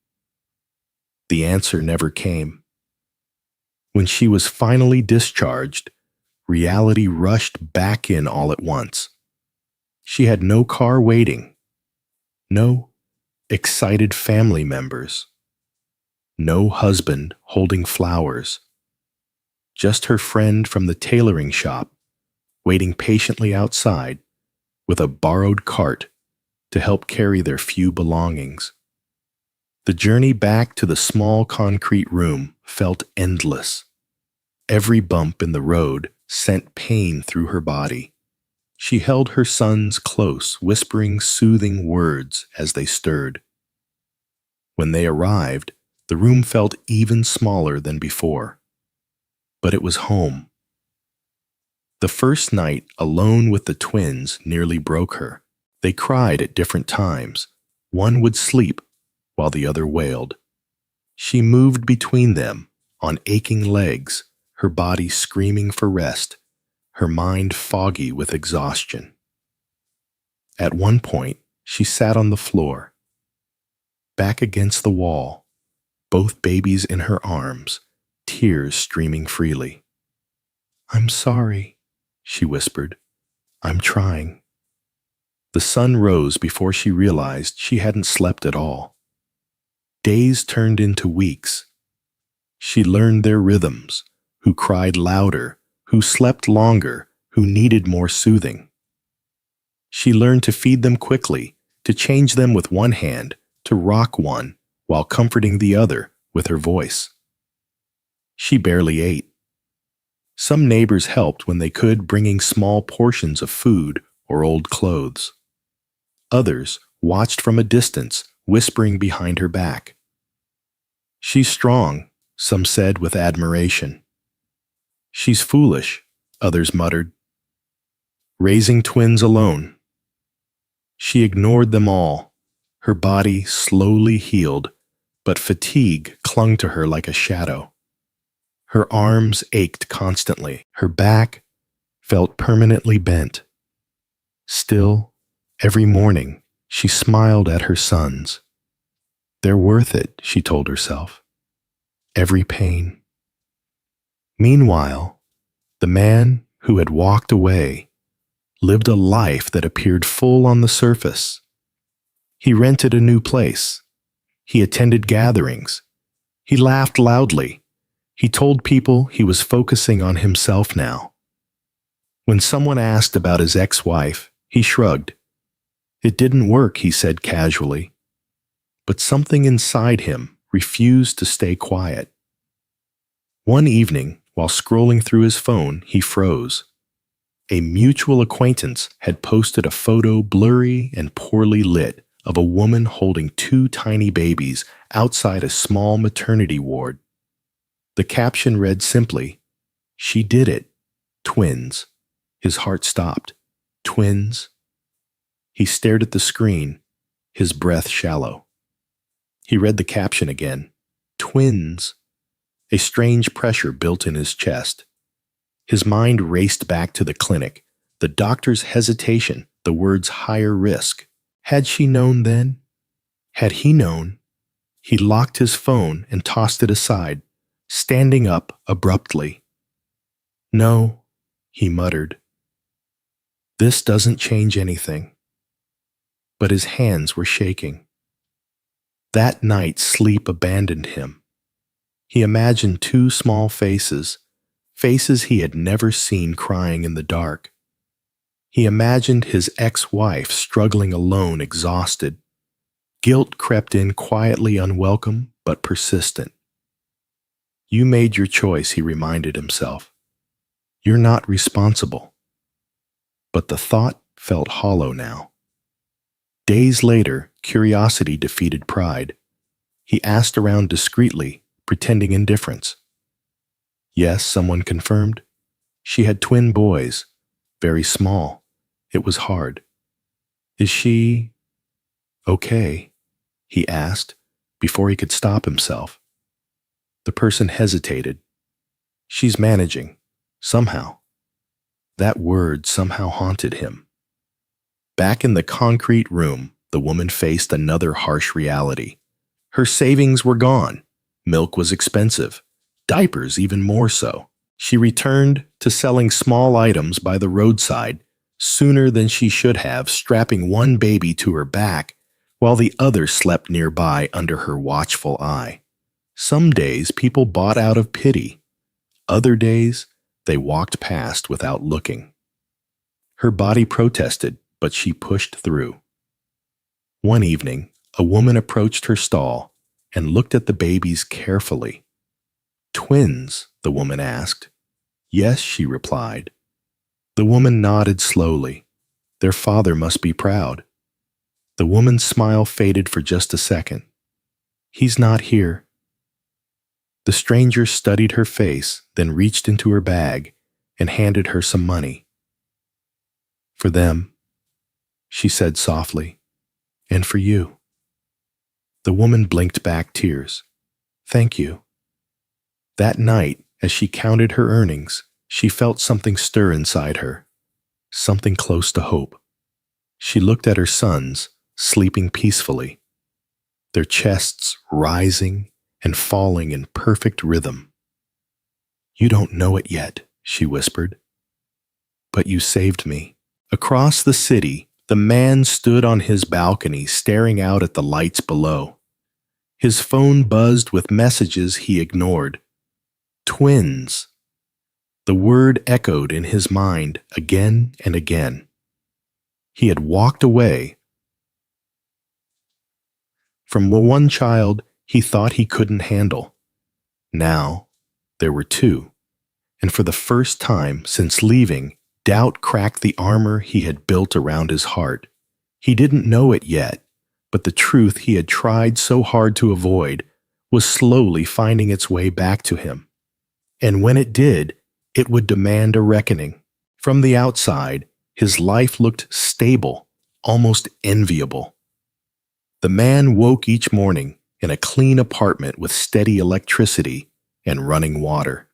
The answer never came. When she was finally discharged, reality rushed back in all at once. She had no car waiting, no excited family members, no husband holding flowers, just her friend from the tailoring shop waiting patiently outside with a borrowed cart to help carry their few belongings. The journey back to the small concrete room felt endless. Every bump in the road sent pain through her body. She held her sons close, whispering soothing words as they stirred. When they arrived, the room felt even smaller than before. But it was home. The first night, alone with the twins, nearly broke her. They cried at different times. One would sleep while the other wailed. She moved between them on aching legs, her body screaming for rest, her mind foggy with exhaustion. At one point, she sat on the floor, back against the wall, both babies in her arms, tears streaming freely. "I'm sorry," she whispered. "I'm trying." The sun rose before she realized she hadn't slept at all. Days turned into weeks. She learned their rhythms, who cried louder, who slept longer, who needed more soothing. She learned to feed them quickly, to change them with one hand, to rock one while comforting the other with her voice. She barely ate. Some neighbors helped when they could, bringing small portions of food or old clothes. Others watched from a distance, whispering behind her back. "She's strong," some said with admiration. "She's foolish," others muttered. Raising twins alone. She ignored them all. Her body slowly healed, but fatigue clung to her like a shadow. Her arms ached constantly. Her back felt permanently bent. Still, every morning, she smiled at her sons. "They're worth it," she told herself. Every pain. Meanwhile, the man who had walked away lived a life that appeared full on the surface. He rented a new place. He attended gatherings. He laughed loudly. He told people he was focusing on himself now. When someone asked about his ex-wife, he shrugged. "It didn't work," he said casually. But something inside him refused to stay quiet. One evening, while scrolling through his phone, he froze. A mutual acquaintance had posted a photo, blurry and poorly lit, of a woman holding two tiny babies outside a small maternity ward. The caption read simply, "She did it. Twins." His heart stopped. Twins? He stared at the screen, his breath shallow. He read the caption again. Twins. A strange pressure built in his chest. His mind raced back to the clinic, the doctor's hesitation, the words higher risk. Had she known then? Had he known? He locked his phone and tossed it aside, standing up abruptly. "No," he muttered. "This doesn't change anything." But his hands were shaking. That night, sleep abandoned him. He imagined two small faces, faces he had never seen crying in the dark. He imagined his ex-wife struggling alone, exhausted. Guilt crept in quietly, unwelcome but persistent. "You made your choice," he reminded himself. "You're not responsible." But the thought felt hollow now. Days later, curiosity defeated pride. He asked around discreetly, pretending indifference. "Yes," someone confirmed. "She had twin boys, very small. It was hard." "Is she okay?" he asked before he could stop himself. The person hesitated. "She's managing, somehow." That word somehow haunted him. Back in the concrete room, the woman faced another harsh reality. Her savings were gone. Milk was expensive. Diapers even more so. She returned to selling small items by the roadside sooner than she should have, strapping one baby to her back while the other slept nearby under her watchful eye. Some days people bought out of pity. Other days they walked past without looking. Her body protested, but she pushed through. One evening, a woman approached her stall and looked at the babies carefully. "Twins?" the woman asked. "Yes," she replied. The woman nodded slowly. Their father must be proud. The woman's smile faded for just a second. "He's not here." The stranger studied her face, then reached into her bag and handed her some money. "For them," she said softly, "and for you." The woman blinked back tears. "Thank you." That night, as she counted her earnings, she felt something stir inside her, something close to hope. She looked at her sons, sleeping peacefully, their chests rising and falling in perfect rhythm. "You don't know it yet," she whispered, "but you saved me." Across the city, the man stood on his balcony staring out at the lights below. His phone buzzed with messages he ignored. Twins. The word echoed in his mind again and again. He had walked away from one child he thought he couldn't handle. Now, there were two, and for the first time since leaving, doubt cracked the armor he had built around his heart. He didn't know it yet, but the truth he had tried so hard to avoid was slowly finding its way back to him. And when it did, it would demand a reckoning. From the outside, his life looked stable, almost enviable. The man woke each morning in a clean apartment with steady electricity and running water.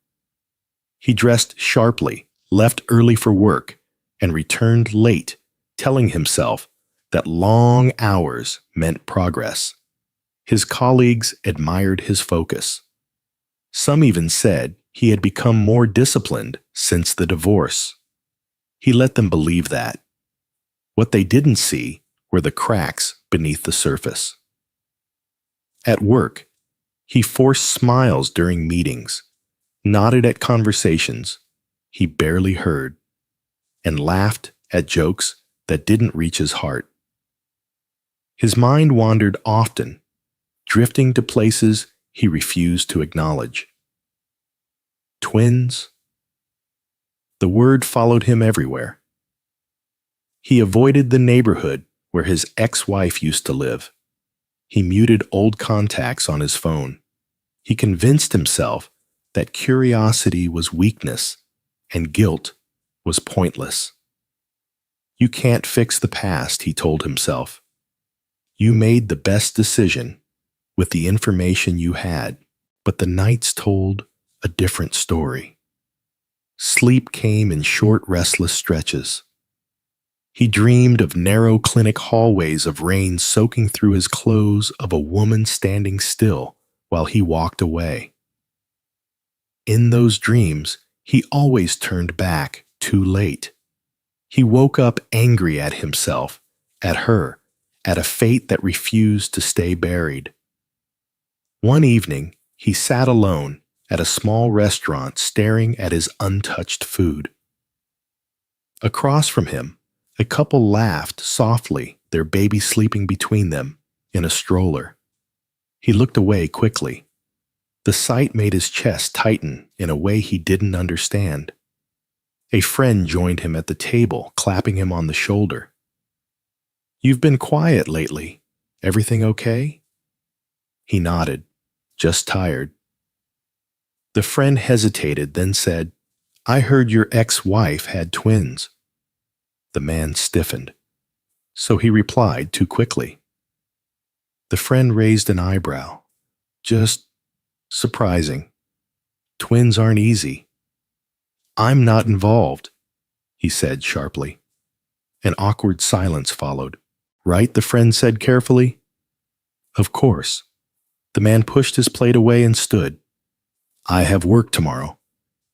He dressed sharply, left early for work, and returned late, telling himself that long hours meant progress. His colleagues admired his focus. Some even said he had become more disciplined since the divorce. He let them believe that. What they didn't see were the cracks beneath the surface. At work, he forced smiles during meetings, nodded at conversations he barely heard, and laughed at jokes that didn't reach his heart. His mind wandered often, drifting to places he refused to acknowledge. Twins? The word followed him everywhere. He avoided the neighborhood where his ex-wife used to live. He muted old contacts on his phone. He convinced himself that curiosity was weakness and guilt was pointless. You can't fix the past, he told himself. You made the best decision with the information you had, but the nights told a different story. Sleep came in short, restless stretches. He dreamed of narrow clinic hallways of rain soaking through his clothes, of a woman standing still while he walked away. In those dreams, he always turned back too late. He woke up angry at himself, at her, at a fate that refused to stay buried. One evening, he sat alone at a small restaurant staring at his untouched food. Across from him, a couple laughed softly, their baby sleeping between them in a stroller. He looked away quickly. The sight made his chest tighten in a way he didn't understand. A friend joined him at the table, clapping him on the shoulder. "You've been quiet lately. Everything okay?" He nodded, just tired. The friend hesitated, then said, "I heard your ex-wife had twins." The man stiffened, so he replied too quickly. The friend raised an eyebrow. "Just surprising. Twins aren't easy." "I'm not involved," he said sharply. An awkward silence followed. Right? The friend said carefully. Of course. The man pushed his plate away and stood. I have work tomorrow.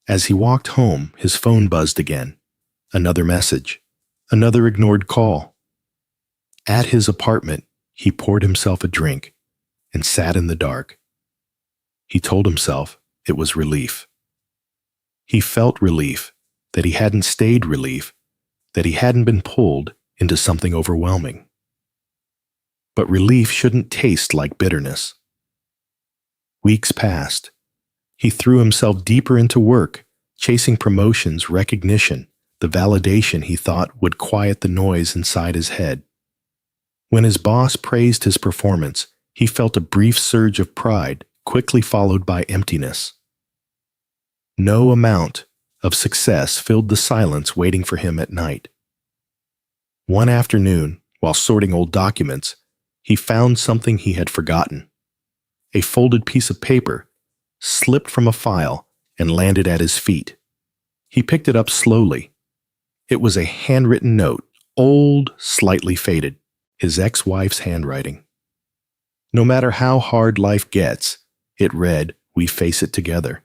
As he walked home, his phone buzzed again. Another message. Another ignored call. At his apartment, he poured himself a drink and sat in the dark. He told himself it was relief. He felt relief that he hadn't stayed relief, that he hadn't been pulled into something overwhelming. But relief shouldn't taste like bitterness. Weeks passed. He threw himself deeper into work, chasing promotions, recognition, the validation he thought would quiet the noise inside his head. When his boss praised his performance, he felt a brief surge of pride, quickly followed by emptiness. No amount of success filled the silence waiting for him at night. One afternoon, while sorting old documents, he found something he had forgotten. A folded piece of paper slipped from a file and landed at his feet. He picked it up slowly. It was a handwritten note, old, slightly faded, his ex-wife's handwriting. No matter how hard life gets, it read, we face it together.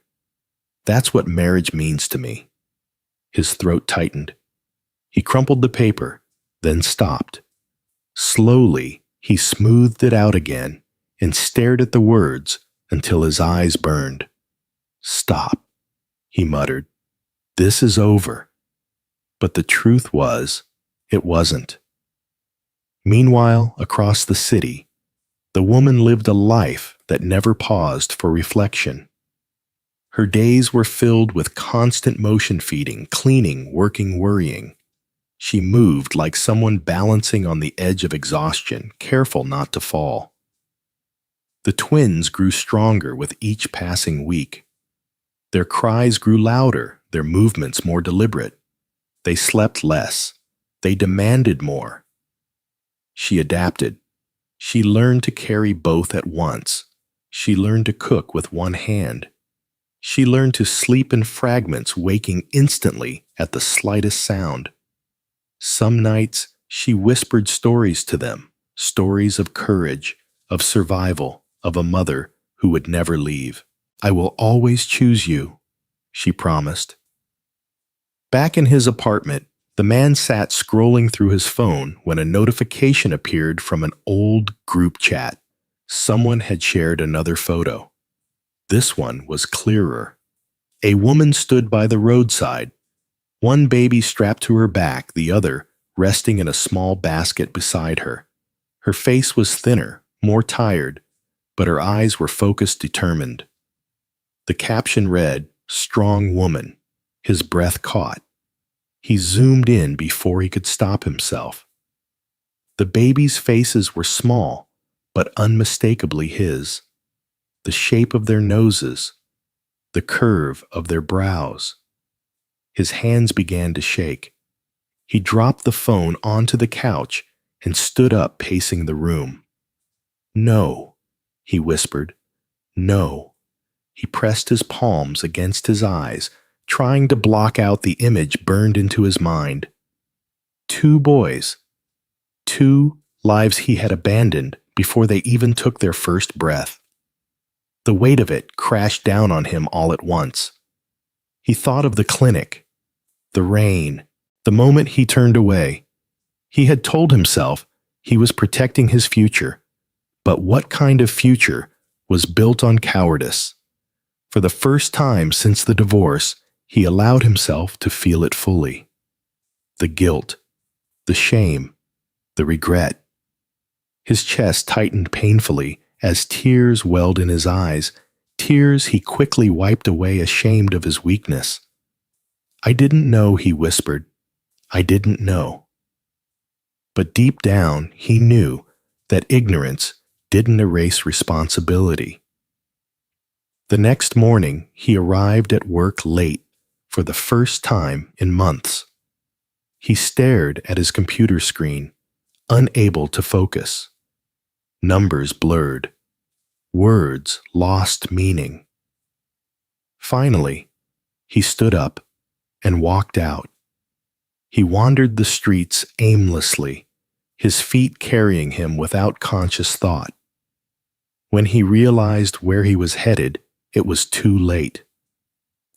That's what marriage means to me. His throat tightened. He crumpled the paper, then stopped. Slowly, he smoothed it out again and stared at the words until his eyes burned. Stop, he muttered. This is over. But the truth was, it wasn't. Meanwhile, across the city, the woman lived a life that never paused for reflection. Her days were filled with constant motion feeding, cleaning, working, worrying. She moved like someone balancing on the edge of exhaustion, careful not to fall. The twins grew stronger with each passing week. Their cries grew louder, their movements more deliberate. They slept less. They demanded more. She adapted. She learned to carry both at once. She learned to cook with one hand. She learned to sleep in fragments, waking instantly at the slightest sound. Some nights, she whispered stories to them, stories of courage, of survival, of a mother who would never leave. I will always choose you, she promised. Back in his apartment, the man sat scrolling through his phone when a notification appeared from an old group chat. Someone had shared another photo. This one was clearer. A woman stood by the roadside, one baby strapped to her back, the other resting in a small basket beside her. Her face was thinner, more tired, but her eyes were focused, determined. The caption read, "Strong woman." His breath caught. He zoomed in before he could stop himself. The babies' faces were small, but unmistakably his. The shape of their noses, the curve of their brows. His hands began to shake. He dropped the phone onto the couch and stood up, pacing the room. No, he whispered. No. He pressed his palms against his eyes, trying to block out the image burned into his mind. 2 boys. 2 lives he had abandoned before they even took their first breath. The weight of it crashed down on him all at once. He thought of the clinic, the rain, the moment he turned away. He had told himself he was protecting his future, but what kind of future was built on cowardice? For the first time since the divorce, he allowed himself to feel it fully. The guilt, the shame, the regret. His chest tightened painfully as tears welled in his eyes, tears he quickly wiped away, ashamed of his weakness. I didn't know, he whispered. I didn't know. But deep down, he knew that ignorance didn't erase responsibility. The next morning, he arrived at work late for the first time in months. He stared at his computer screen, unable to focus. Numbers blurred. Words lost meaning. Finally, he stood up and walked out. He wandered the streets aimlessly, his feet carrying him without conscious thought. When he realized where he was headed, it was too late.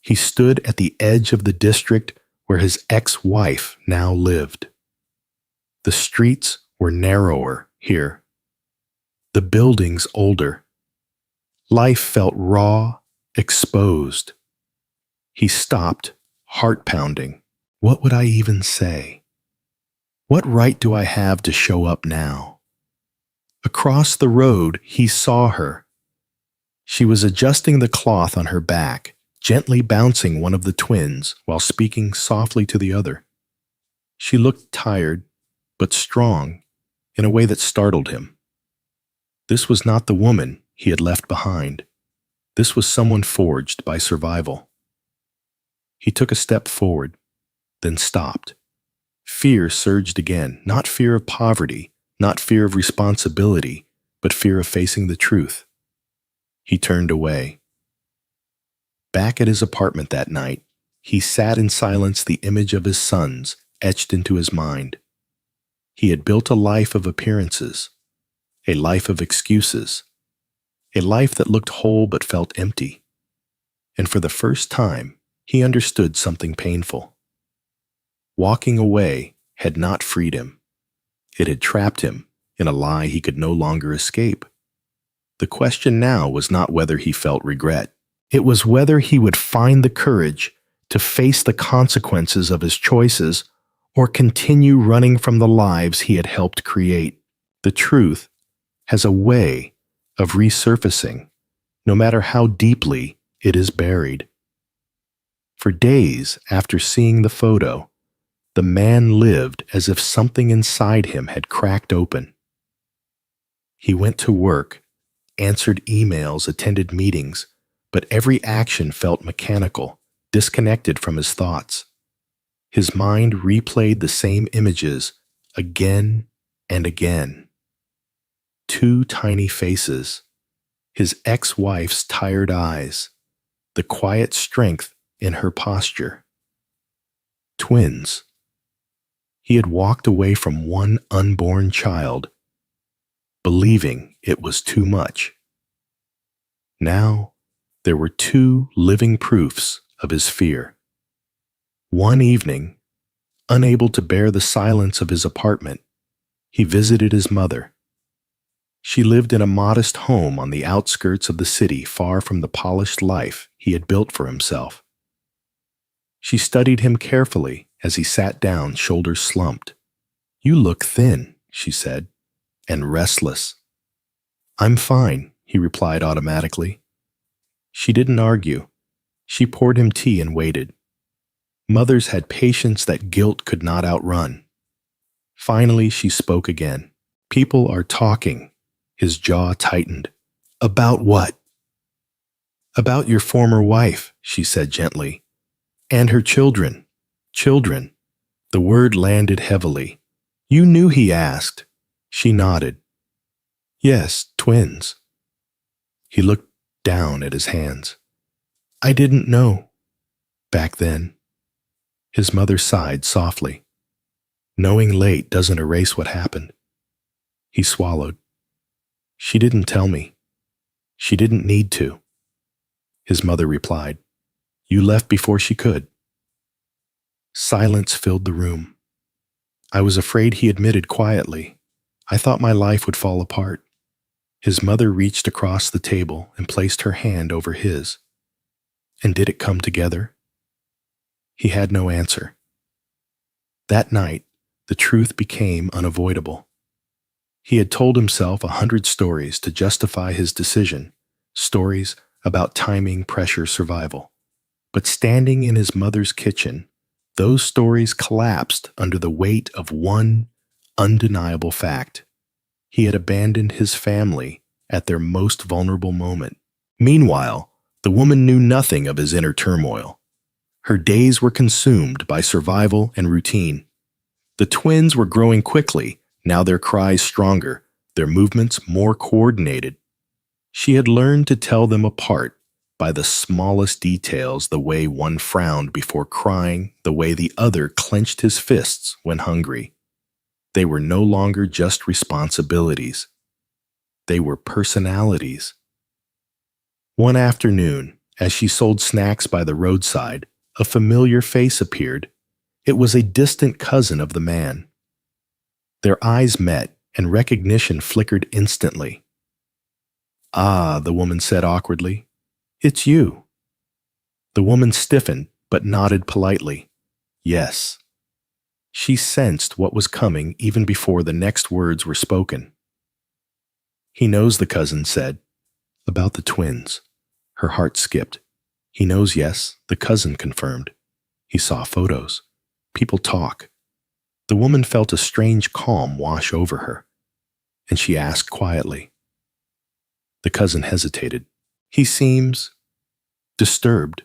He stood at the edge of the district where his ex-wife now lived. The streets were narrower here. The buildings older. Life felt raw, exposed. He stopped, heart pounding. What would I even say? What right do I have to show up now? Across the road, he saw her. She was adjusting the cloth on her back, gently bouncing one of the twins while speaking softly to the other. She looked tired, but strong, in a way that startled him. This was not the woman he had left behind. This was someone forged by survival. He took a step forward, then stopped. Fear surged again, not fear of poverty, not fear of responsibility, but fear of facing the truth. He turned away. Back at his apartment that night, he sat in silence, the image of his sons etched into his mind. He had built a life of appearances, a life of excuses, a life that looked whole but felt empty. And for the first time, he understood something painful. Walking away had not freed him. It had trapped him in a lie he could no longer escape. The question now was not whether he felt regret. It was whether he would find the courage to face the consequences of his choices or continue running from the lives he had helped create. The truth has a way of resurfacing, no matter how deeply it is buried. For days after seeing the photo, the man lived as if something inside him had cracked open. He went to work, answered emails, attended meetings, but every action felt mechanical, disconnected from his thoughts. His mind replayed the same images again and again. 2 tiny faces, his ex-wife's tired eyes, the quiet strength in her posture. Twins. He had walked away from one unborn child, believing it was too much. Now, there were 2 living proofs of his fear. One evening, unable to bear the silence of his apartment, he visited his mother. She lived in a modest home on the outskirts of the city, far from the polished life he had built for himself. She studied him carefully as he sat down, shoulders slumped. "You look thin," she said, "and restless." "I'm fine," he replied automatically. She didn't argue. She poured him tea and waited. Mothers had patience that guilt could not outrun. Finally, she spoke again. "People are talking." His jaw tightened. "About what?" "About your former wife," she said gently. "And her children." "Children." The word landed heavily. "You knew?" he asked. She nodded. "Yes, twins." He looked down at his hands. "I didn't know back then." His mother sighed softly. "Knowing late doesn't erase what happened." He swallowed. "She didn't tell me. She didn't need to." His mother replied, "You left before she could." Silence filled the room. "I was afraid," he admitted quietly. "I thought my life would fall apart." His mother reached across the table and placed her hand over his. "And did it come together?" He had no answer. That night, the truth became unavoidable. He had told himself 100 stories to justify his decision, stories about timing, pressure, survival. But standing in his mother's kitchen, those stories collapsed under the weight of one undeniable fact. He had abandoned his family at their most vulnerable moment. Meanwhile, the woman knew nothing of his inner turmoil. Her days were consumed by survival and routine. The twins were growing quickly, now their cries stronger, their movements more coordinated. She had learned to tell them apart by the smallest details, the way one frowned before crying, the way the other clenched his fists when hungry. They were no longer just responsibilities. They were personalities. One afternoon, as she sold snacks by the roadside, a familiar face appeared. It was a distant cousin of the man. Their eyes met, and recognition flickered instantly. "Ah," the woman said awkwardly. "It's you." The woman stiffened, but nodded politely. "Yes." She sensed what was coming even before the next words were spoken. "He knows," the cousin said. "About the twins." Her heart skipped. "He knows, yes," the cousin confirmed. "He saw photos. People talk." The woman felt a strange calm wash over her, and she asked quietly. The cousin hesitated. "He seems disturbed."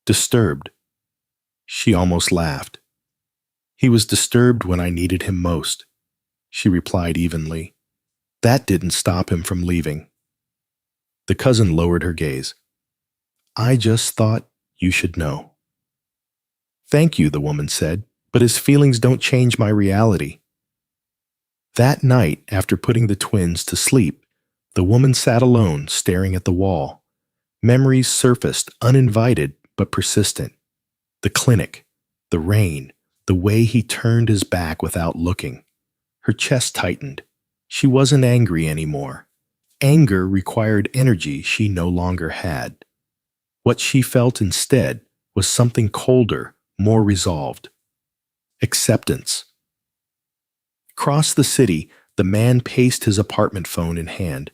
"Disturbed?" She almost laughed. "He was disturbed when I needed him most," she replied evenly. That didn't stop him from leaving. The cousin lowered her gaze. "I just thought you should know." "Thank you," the woman said, "but his feelings don't change my reality." That night, after putting the twins to sleep, the woman sat alone, staring at the wall. Memories surfaced, uninvited but persistent. The clinic, the rain, the way he turned his back without looking. Her chest tightened. She wasn't angry anymore. Anger required energy she no longer had. What she felt instead was something colder, more resolved. Acceptance. Across the city, the man paced his apartment phone in hand.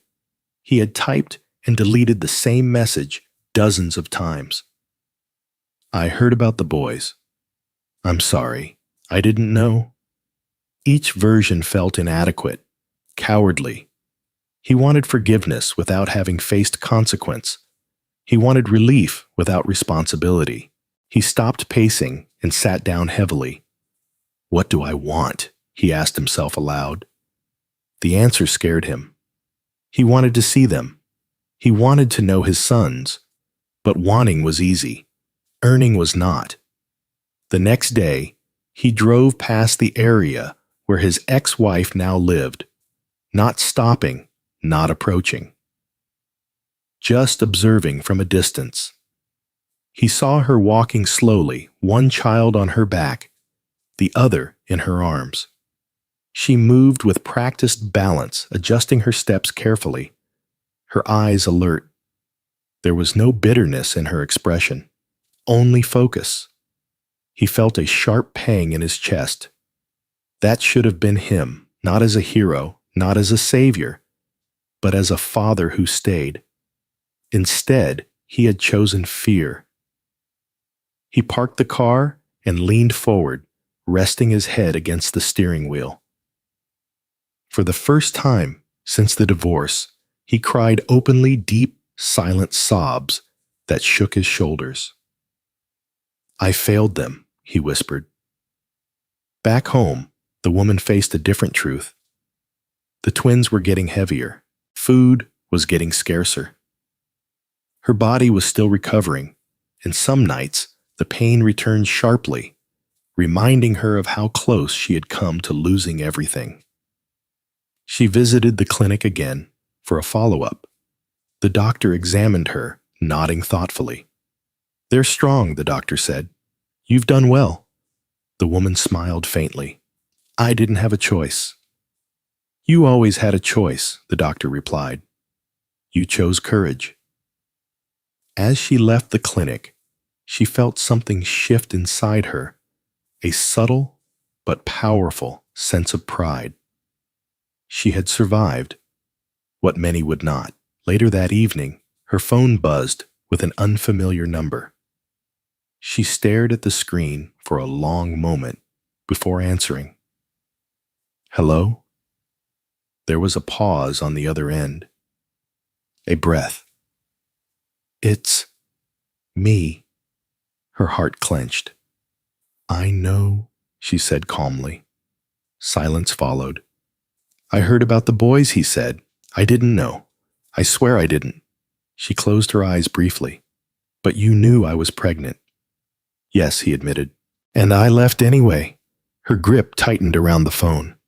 He had typed and deleted the same message dozens of times. "I heard about the boys. I'm sorry. I didn't know." Each version felt inadequate, cowardly. He wanted forgiveness without having faced consequence. He wanted relief without responsibility. He stopped pacing and sat down heavily. "What do I want?" he asked himself aloud. The answer scared him. He wanted to see them. He wanted to know his sons. But wanting was easy. Earning was not. The next day, he drove past the area where his ex-wife now lived, not stopping, not approaching. Just observing from a distance. He saw her walking slowly, one child on her back, the other in her arms. She moved with practiced balance, adjusting her steps carefully, her eyes alert. There was no bitterness in her expression, only focus. He felt a sharp pang in his chest. That should have been him, not as a hero, not as a savior, but as a father who stayed. Instead, he had chosen fear. He parked the car and leaned forward, resting his head against the steering wheel. For the first time since the divorce, he cried openly deep, silent sobs that shook his shoulders. "I failed them," he whispered. Back home, the woman faced a different truth. The twins were getting heavier. Food was getting scarcer. Her body was still recovering, and some nights the pain returned sharply, reminding her of how close she had come to losing everything. She visited the clinic again for a follow-up. The doctor examined her, nodding thoughtfully. "They're strong," the doctor said. "You've done well." The woman smiled faintly. "I didn't have a choice." "You always had a choice," the doctor replied. "You chose courage." As she left the clinic, she felt something shift inside her, a subtle but powerful sense of pride. She had survived, what many would not. Later that evening, her phone buzzed with an unfamiliar number. She stared at the screen for a long moment before answering. "Hello?" There was a pause on the other end. A breath. "It's me." Her heart clenched. "I know," she said calmly. Silence followed. "I heard about the boys," he said. "I didn't know. I swear I didn't." She closed her eyes briefly. "But you knew I was pregnant." "Yes," he admitted. "And I left anyway." Her grip tightened around the phone.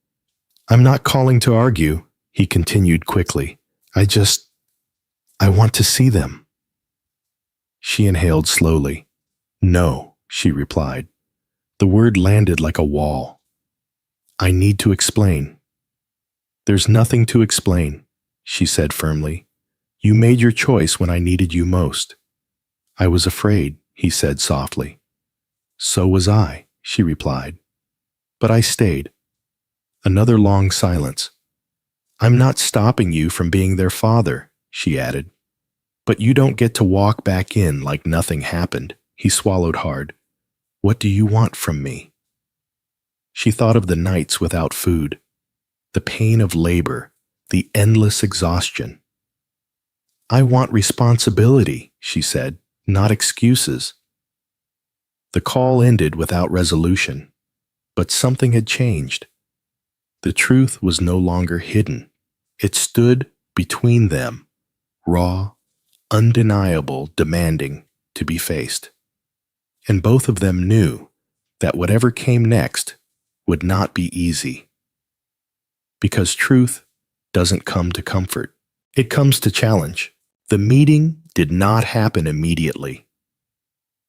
I'm not calling to argue, he continued quickly. I want to see them. She inhaled slowly. No, she replied. The word landed like a wall. I need to explain. There's nothing to explain, she said firmly. You made your choice when I needed you most. I was afraid, he said softly. So was I, she replied. But I stayed. Another long silence. I'm not stopping you from being their father, she added. But you don't get to walk back in like nothing happened, he swallowed hard. What do you want from me? She thought of the nights without food, the pain of labor, the endless exhaustion. I want responsibility, she said, not excuses. The call ended without resolution, but something had changed. The truth was no longer hidden. It stood between them, raw, undeniable, demanding to be faced. And both of them knew that whatever came next would not be easy. Because truth doesn't come to comfort. It comes to challenge. The meeting did not happen immediately.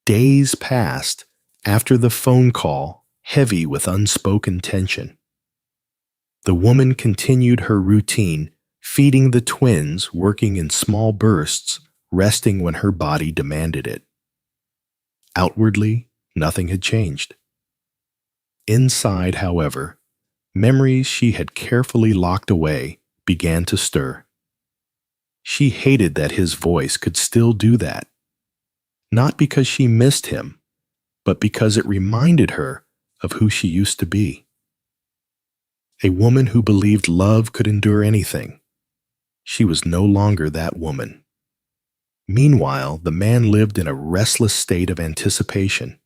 Days passed after the phone call, heavy with unspoken tension. The woman continued her routine, feeding the twins, working in small bursts, resting when her body demanded it. Outwardly, nothing had changed. Inside, however, memories she had carefully locked away began to stir. She hated that his voice could still do that. Not because she missed him, but because it reminded her of who she used to be. A woman who believed love could endure anything. She was no longer that woman. Meanwhile, the man lived in a restless state of anticipation.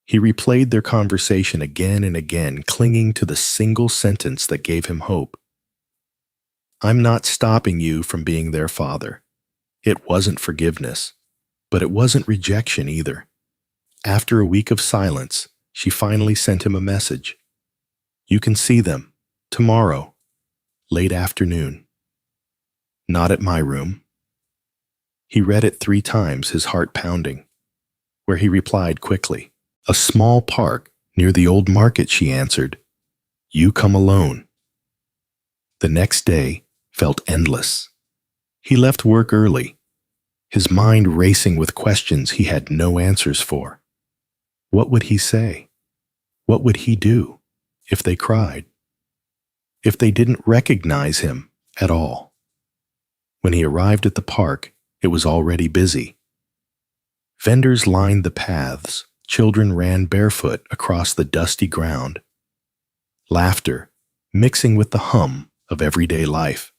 He replayed their conversation again and again, clinging to the single sentence that gave him hope. I'm not stopping you from being their father. It wasn't forgiveness, but it wasn't rejection either. After a week of silence, she finally sent him a message. You can see them, tomorrow, late afternoon. Not at my room. He read it 3 times, his heart pounding, where he replied quickly. A small park near the old market, she answered. You come alone. The next day felt endless. He left work early, his mind racing with questions he had no answers for. What would he say? What would he do if they cried? If they didn't recognize him at all? When he arrived at the park, it was already busy. Vendors lined the paths. Children ran barefoot across the dusty ground. Laughter mixing with the hum of everyday life.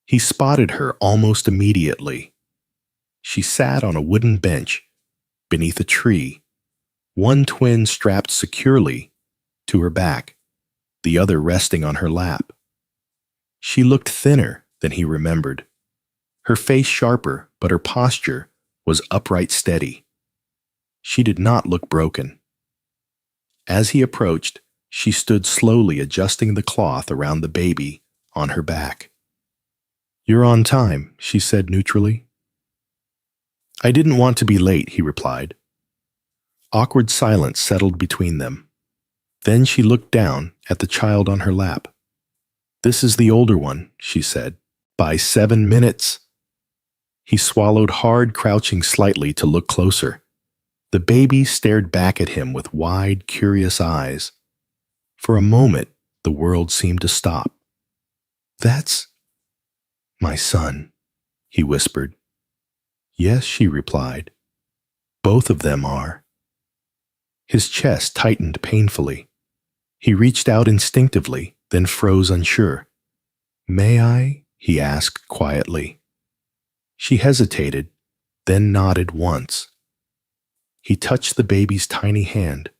He spotted her almost immediately. She sat on a wooden bench beneath a tree, one twin strapped securely to her back, the other resting on her lap. She looked thinner than he remembered. Her face sharper, but her posture was upright steady. She did not look broken. As he approached, she stood slowly adjusting the cloth around the baby on her back. You're on time, she said neutrally. I didn't want to be late, he replied. Awkward silence settled between them. Then she looked down at the child on her lap. This is the older one, she said. By 7 minutes. He swallowed hard, crouching slightly to look closer. The baby stared back at him with wide, curious eyes. For a moment, the world seemed to stop. That's my son, he whispered. Yes, she replied. Both of them are. His chest tightened painfully. He reached out instinctively, then froze unsure. May I? He asked quietly. She hesitated, then nodded once. He touched the baby's tiny hand.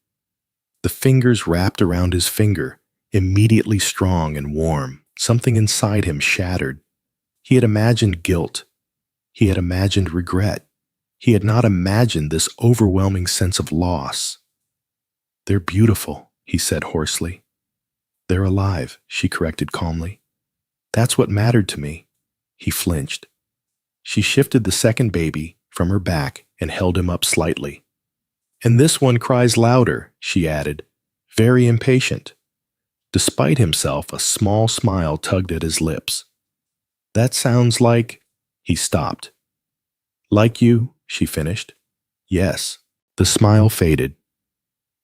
The fingers wrapped around his finger, immediately strong and warm. Something inside him shattered. He had imagined guilt. He had imagined regret. He had not imagined this overwhelming sense of loss. They're beautiful, he said hoarsely. They're alive, she corrected calmly. That's what mattered to me. He flinched. She shifted the second baby from her back and held him up slightly. And this one cries louder, she added, very impatient. Despite himself, a small smile tugged at his lips. That sounds like... He stopped. Like you, she finished. Yes. The smile faded.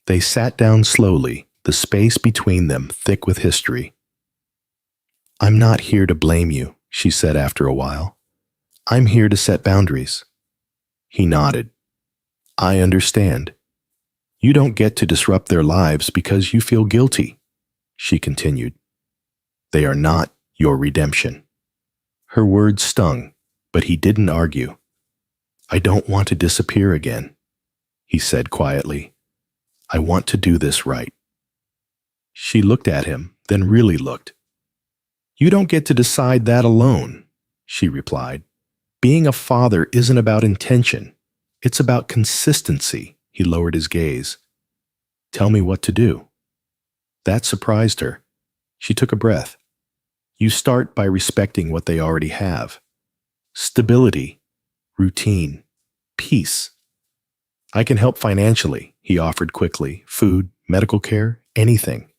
They sat down slowly, the space between them thick with history. I'm not here to blame you, she said after a while. I'm here to set boundaries. He nodded. I understand. You don't get to disrupt their lives because you feel guilty, she continued. They are not your redemption. Her words stung, but he didn't argue. I don't want to disappear again, he said quietly. I want to do this right. She looked at him, then really looked. You don't get to decide that alone, she replied. Being a father isn't about intention. It's about consistency. He lowered his gaze. Tell me what to do. That surprised her. She took a breath. You start by respecting what they already have. Stability, routine, peace. I can help financially, he offered quickly. Food, medical care, anything.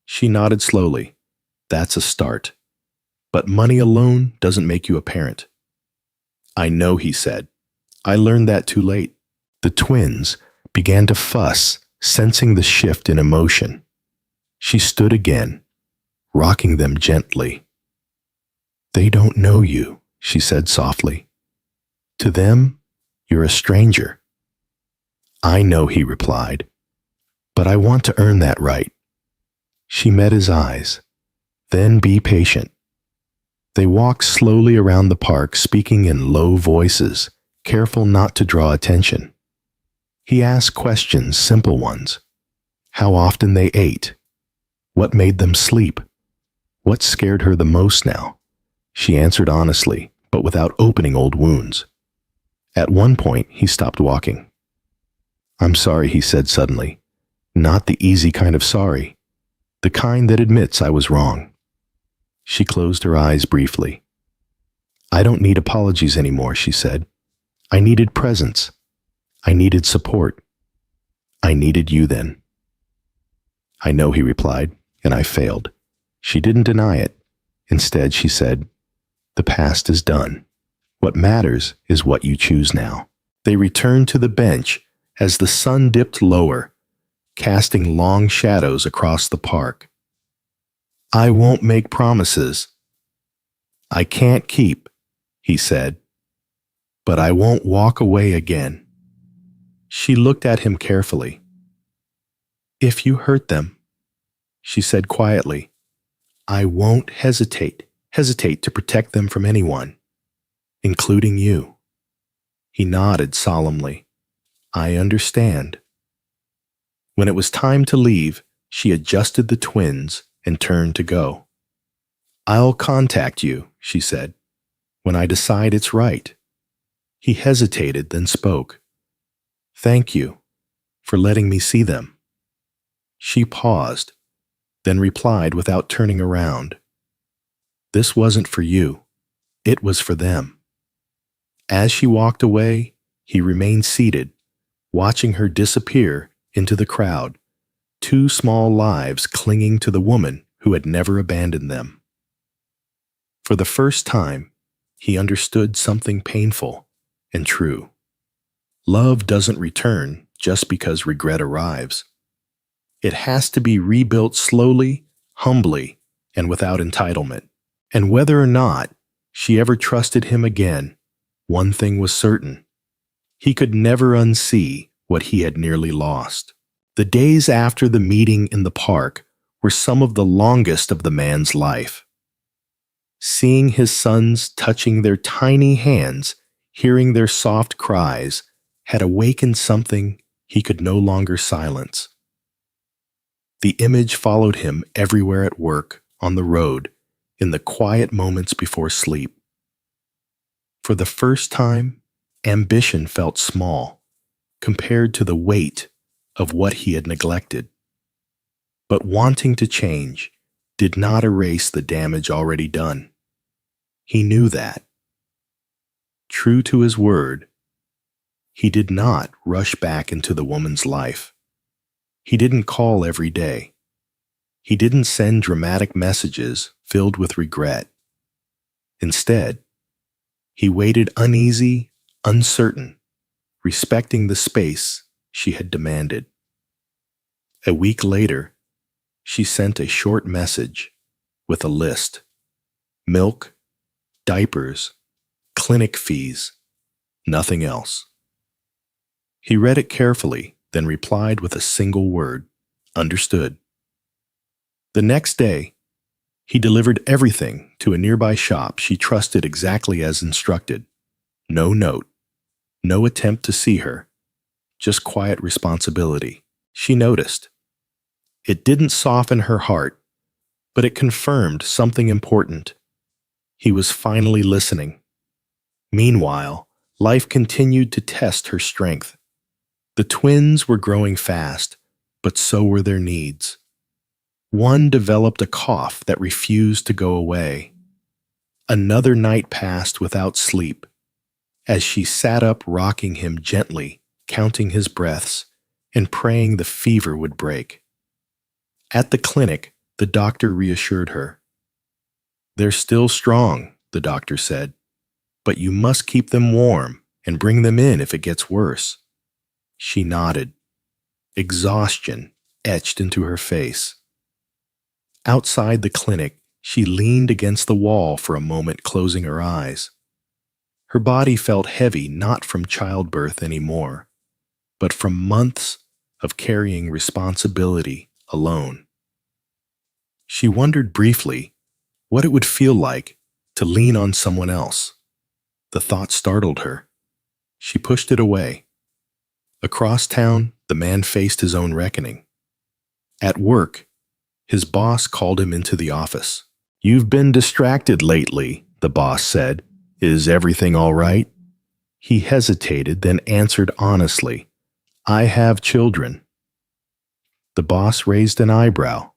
She nodded slowly. That's a start. But money alone doesn't make you a parent. I know, he said. I learned that too late. The twins began to fuss, sensing the shift in emotion. She stood again, rocking them gently. They don't know you, she said softly. To them, you're a stranger. I know, he replied, but I want to earn that right. She met his eyes. Then be patient. They walked slowly around the park, speaking in low voices, careful not to draw attention. He asked questions, simple ones. How often they ate. What made them sleep. What scared her the most now. She answered honestly, but without opening old wounds. At one point, he stopped walking. I'm sorry, he said suddenly. Not the easy kind of sorry. The kind that admits I was wrong. She closed her eyes briefly. I don't need apologies anymore, she said. I needed presence. I needed support. I needed you then. I know, he replied, and I failed. She didn't deny it. Instead, she said, the past is done. What matters is what you choose now. They returned to the bench as the sun dipped lower, casting long shadows across the park. I won't make promises. I can't keep, he said, but I won't walk away again. She looked at him carefully. If you hurt them, she said quietly, I won't hesitate to protect them from anyone, including you. He nodded solemnly. I understand. When it was time to leave, she adjusted the twins and turned to go. I'll contact you, she said, when I decide it's right. He hesitated, then spoke. Thank you for letting me see them. She paused, then replied without turning around. This wasn't for you. It was for them. As she walked away, he remained seated, watching her disappear into the crowd, two small lives clinging to the woman who had never abandoned them. For the first time, he understood something painful and true. Love doesn't return just because regret arrives. It has to be rebuilt slowly, humbly, and without entitlement. And whether or not she ever trusted him again, one thing was certain. He could never unsee what he had nearly lost. The days after the meeting in the park were some of the longest of the man's life. Seeing his sons touching their tiny hands, hearing their soft cries, had awakened something he could no longer silence. The image followed him everywhere at work, on the road, in the quiet moments before sleep. For the first time, ambition felt small, compared to the weight of what he had neglected. But wanting to change, did not erase the damage already done. He knew that. True to his word, he did not rush back into the woman's life. He didn't call every day. He didn't send dramatic messages filled with regret. Instead, he waited uneasy, uncertain, respecting the space she had demanded. A week later, she sent a short message with a list: milk, diapers, clinic fees, nothing else. He read it carefully, then replied with a single word: understood. The next day, he delivered everything to a nearby shop she trusted exactly as instructed. No note, no attempt to see her, just quiet responsibility. She noticed. It didn't soften her heart, but it confirmed something important. He was finally listening. Meanwhile, life continued to test her strength. The twins were growing fast, but so were their needs. One developed a cough that refused to go away. Another night passed without sleep. As she sat up rocking him gently, counting his breaths, and praying the fever would break. At the clinic, the doctor reassured her. "They're still strong," the doctor said, "but you must keep them warm and bring them in if it gets worse." She nodded. Exhaustion etched into her face. Outside the clinic, she leaned against the wall for a moment, closing her eyes. Her body felt heavy not from childbirth anymore, but from months of carrying responsibility alone. She wondered briefly what it would feel like to lean on someone else. The thought startled her. She pushed it away. Across town, the man faced his own reckoning. At work, his boss called him into the office. "You've been distracted lately," the boss said. "Is everything all right?" He hesitated, then answered honestly, "I have children." The boss raised an eyebrow.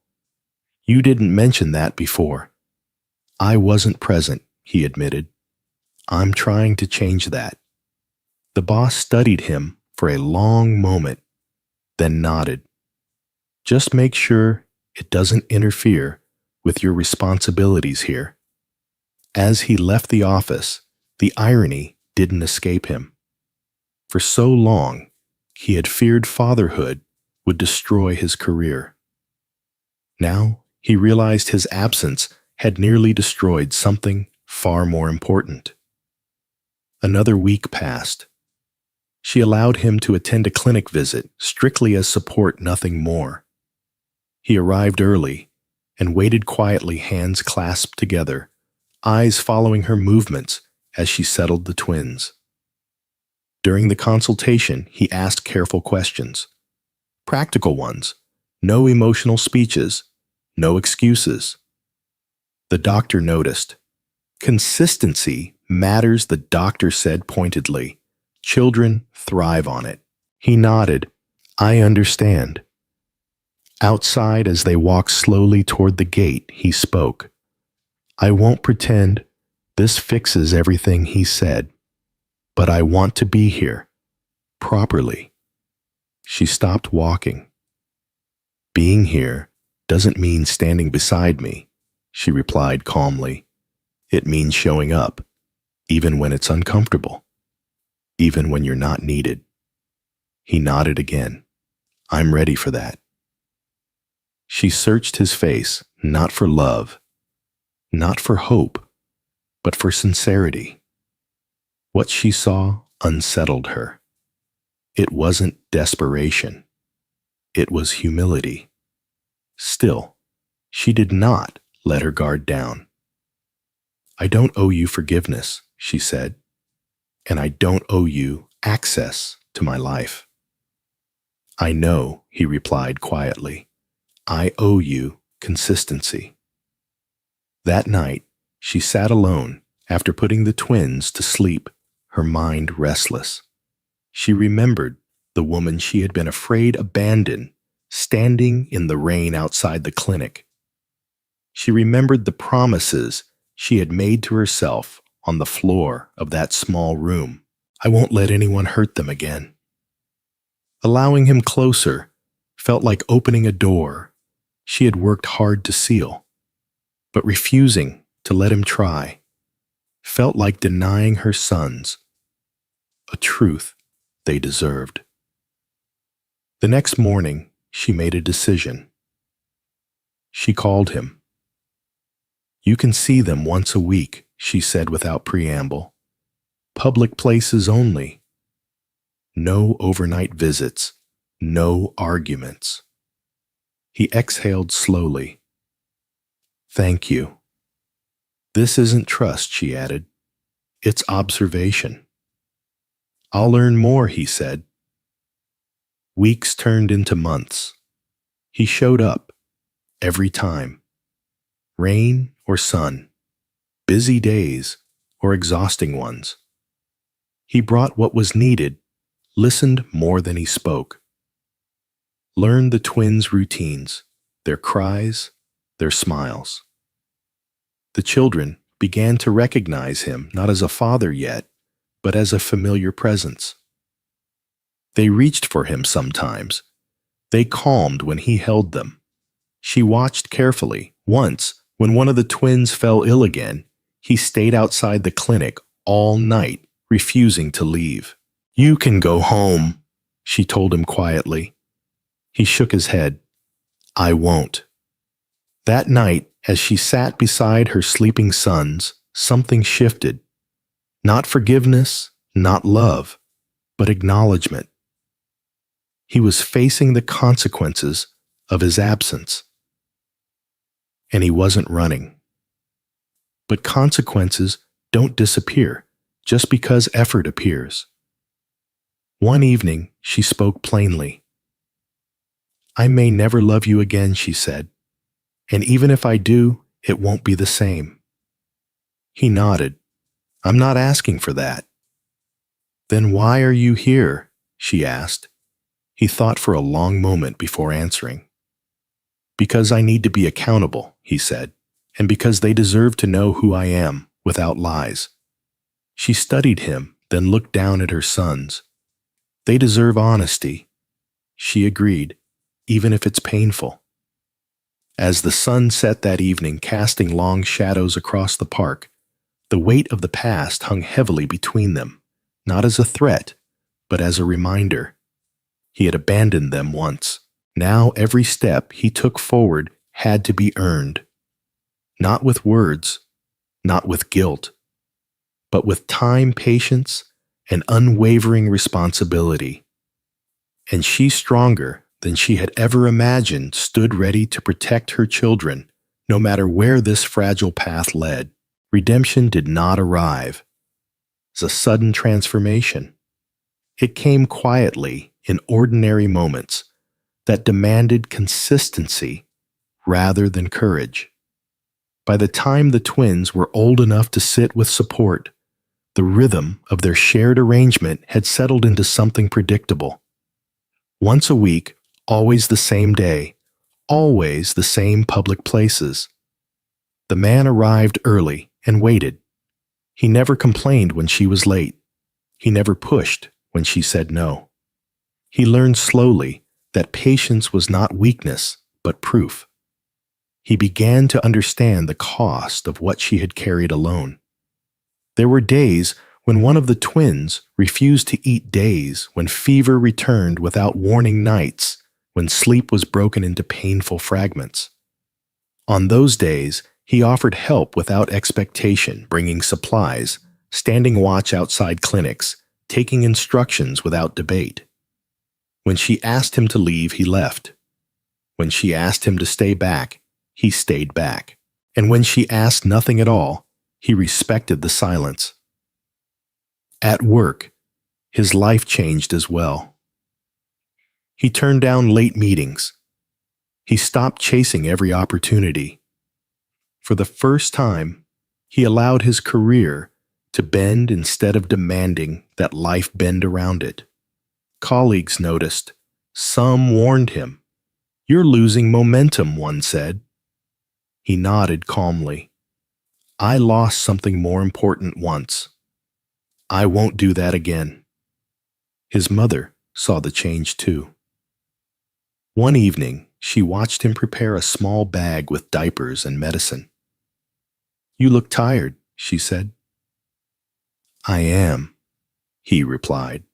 "You didn't mention that before." "I wasn't present," he admitted. "I'm trying to change that." The boss studied him for a long moment, then nodded. "Just make sure it doesn't interfere with your responsibilities here." As he left the office, the irony didn't escape him. For so long, he had feared fatherhood would destroy his career. Now, he realized his absence had nearly destroyed something far more important. Another week passed. She allowed him to attend a clinic visit, strictly as support, nothing more. He arrived early and waited quietly, hands clasped together, eyes following her movements as she settled the twins. During the consultation, he asked careful questions. Practical ones, no emotional speeches, no excuses. The doctor noticed. Consistency matters, the doctor said pointedly. Children thrive on it. He nodded. "I understand." Outside, as they walked slowly toward the gate, he spoke. "I won't pretend this fixes everything," he said, "but I want to be here, properly." She stopped walking. "Being here doesn't mean standing beside me," she replied calmly. "It means showing up, even when it's uncomfortable, even when you're not needed." He nodded again. "I'm ready for that." She searched his face, not for love, not for hope, but for sincerity. What she saw unsettled her. It wasn't desperation. It was humility. Still, she did not let her guard down. "I don't owe you forgiveness," she said, "and I don't owe you access to my life." "I know," he replied quietly. "I owe you consistency." That night, she sat alone after putting the twins to sleep, her mind restless. She remembered the woman she had been afraid abandoned, standing in the rain outside the clinic. She remembered the promises she had made to herself on the floor of that small room. I won't let anyone hurt them again. Allowing him closer felt like opening a door she had worked hard to seal, but refusing to let him try felt like denying her sons a truth they deserved. The next morning, she made a decision. She called him. "You can see them once a week," she said without preamble. "Public places only. No overnight visits, no arguments." He exhaled slowly. "Thank you." "This isn't trust," she added. "It's observation." "I'll learn more," he said. Weeks turned into months. He showed up every time. Rain or sun, busy days or exhausting ones. He brought what was needed, listened more than he spoke. Learned the twins' routines, their cries, their smiles. The children began to recognize him not as a father yet, but as a familiar presence. They reached for him sometimes. They calmed when he held them. She watched carefully. Once, when one of the twins fell ill again, he stayed outside the clinic all night, refusing to leave. "You can go home," she told him quietly. He shook his head. "I won't." That night, as she sat beside her sleeping sons, something shifted. Not forgiveness, not love, but acknowledgement. He was facing the consequences of his absence. And he wasn't running. But consequences don't disappear just because effort appears. One evening, she spoke plainly. "I may never love you again," she said. "And even if I do, it won't be the same." He nodded. "I'm not asking for that." "Then why are you here?" she asked. He thought for a long moment before answering. "Because I need to be accountable," he said, "and because they deserve to know who I am without lies." She studied him, then looked down at her sons. "They deserve honesty." She agreed, even if it's painful. As the sun set that evening, casting long shadows across the park, the weight of the past hung heavily between them, not as a threat, but as a reminder. He had abandoned them once. Now every step he took forward had to be earned. Not with words, not with guilt, but with time, patience, and unwavering responsibility. And she, stronger than she had ever imagined, stood ready to protect her children, no matter where this fragile path led. Redemption did not arrive as a sudden transformation. It came quietly in ordinary moments that demanded consistency rather than courage. By the time the twins were old enough to sit with support, the rhythm of their shared arrangement had settled into something predictable. Once a week, always the same day, always the same public places. The man arrived early and waited. He never complained when she was late. He never pushed when she said no. He learned slowly that patience was not weakness, but proof. He began to understand the cost of what she had carried alone. There were days when one of the twins refused to eat, days when fever returned without warning, nights when sleep was broken into painful fragments. On those days, he offered help without expectation, bringing supplies, standing watch outside clinics, taking instructions without debate. When she asked him to leave, he left. When she asked him to stay back, he stayed back. And when she asked nothing at all, he respected the silence. At work, his life changed as well. He turned down late meetings. He stopped chasing every opportunity. For the first time, he allowed his career to bend instead of demanding that life bend around it. Colleagues noticed. Some warned him. "You're losing momentum," one said. He nodded calmly. I lost something more important once. I won't do that again. His mother saw the change too. One evening, she watched him prepare a small bag with diapers and medicine. You look tired, she said. I am, he replied,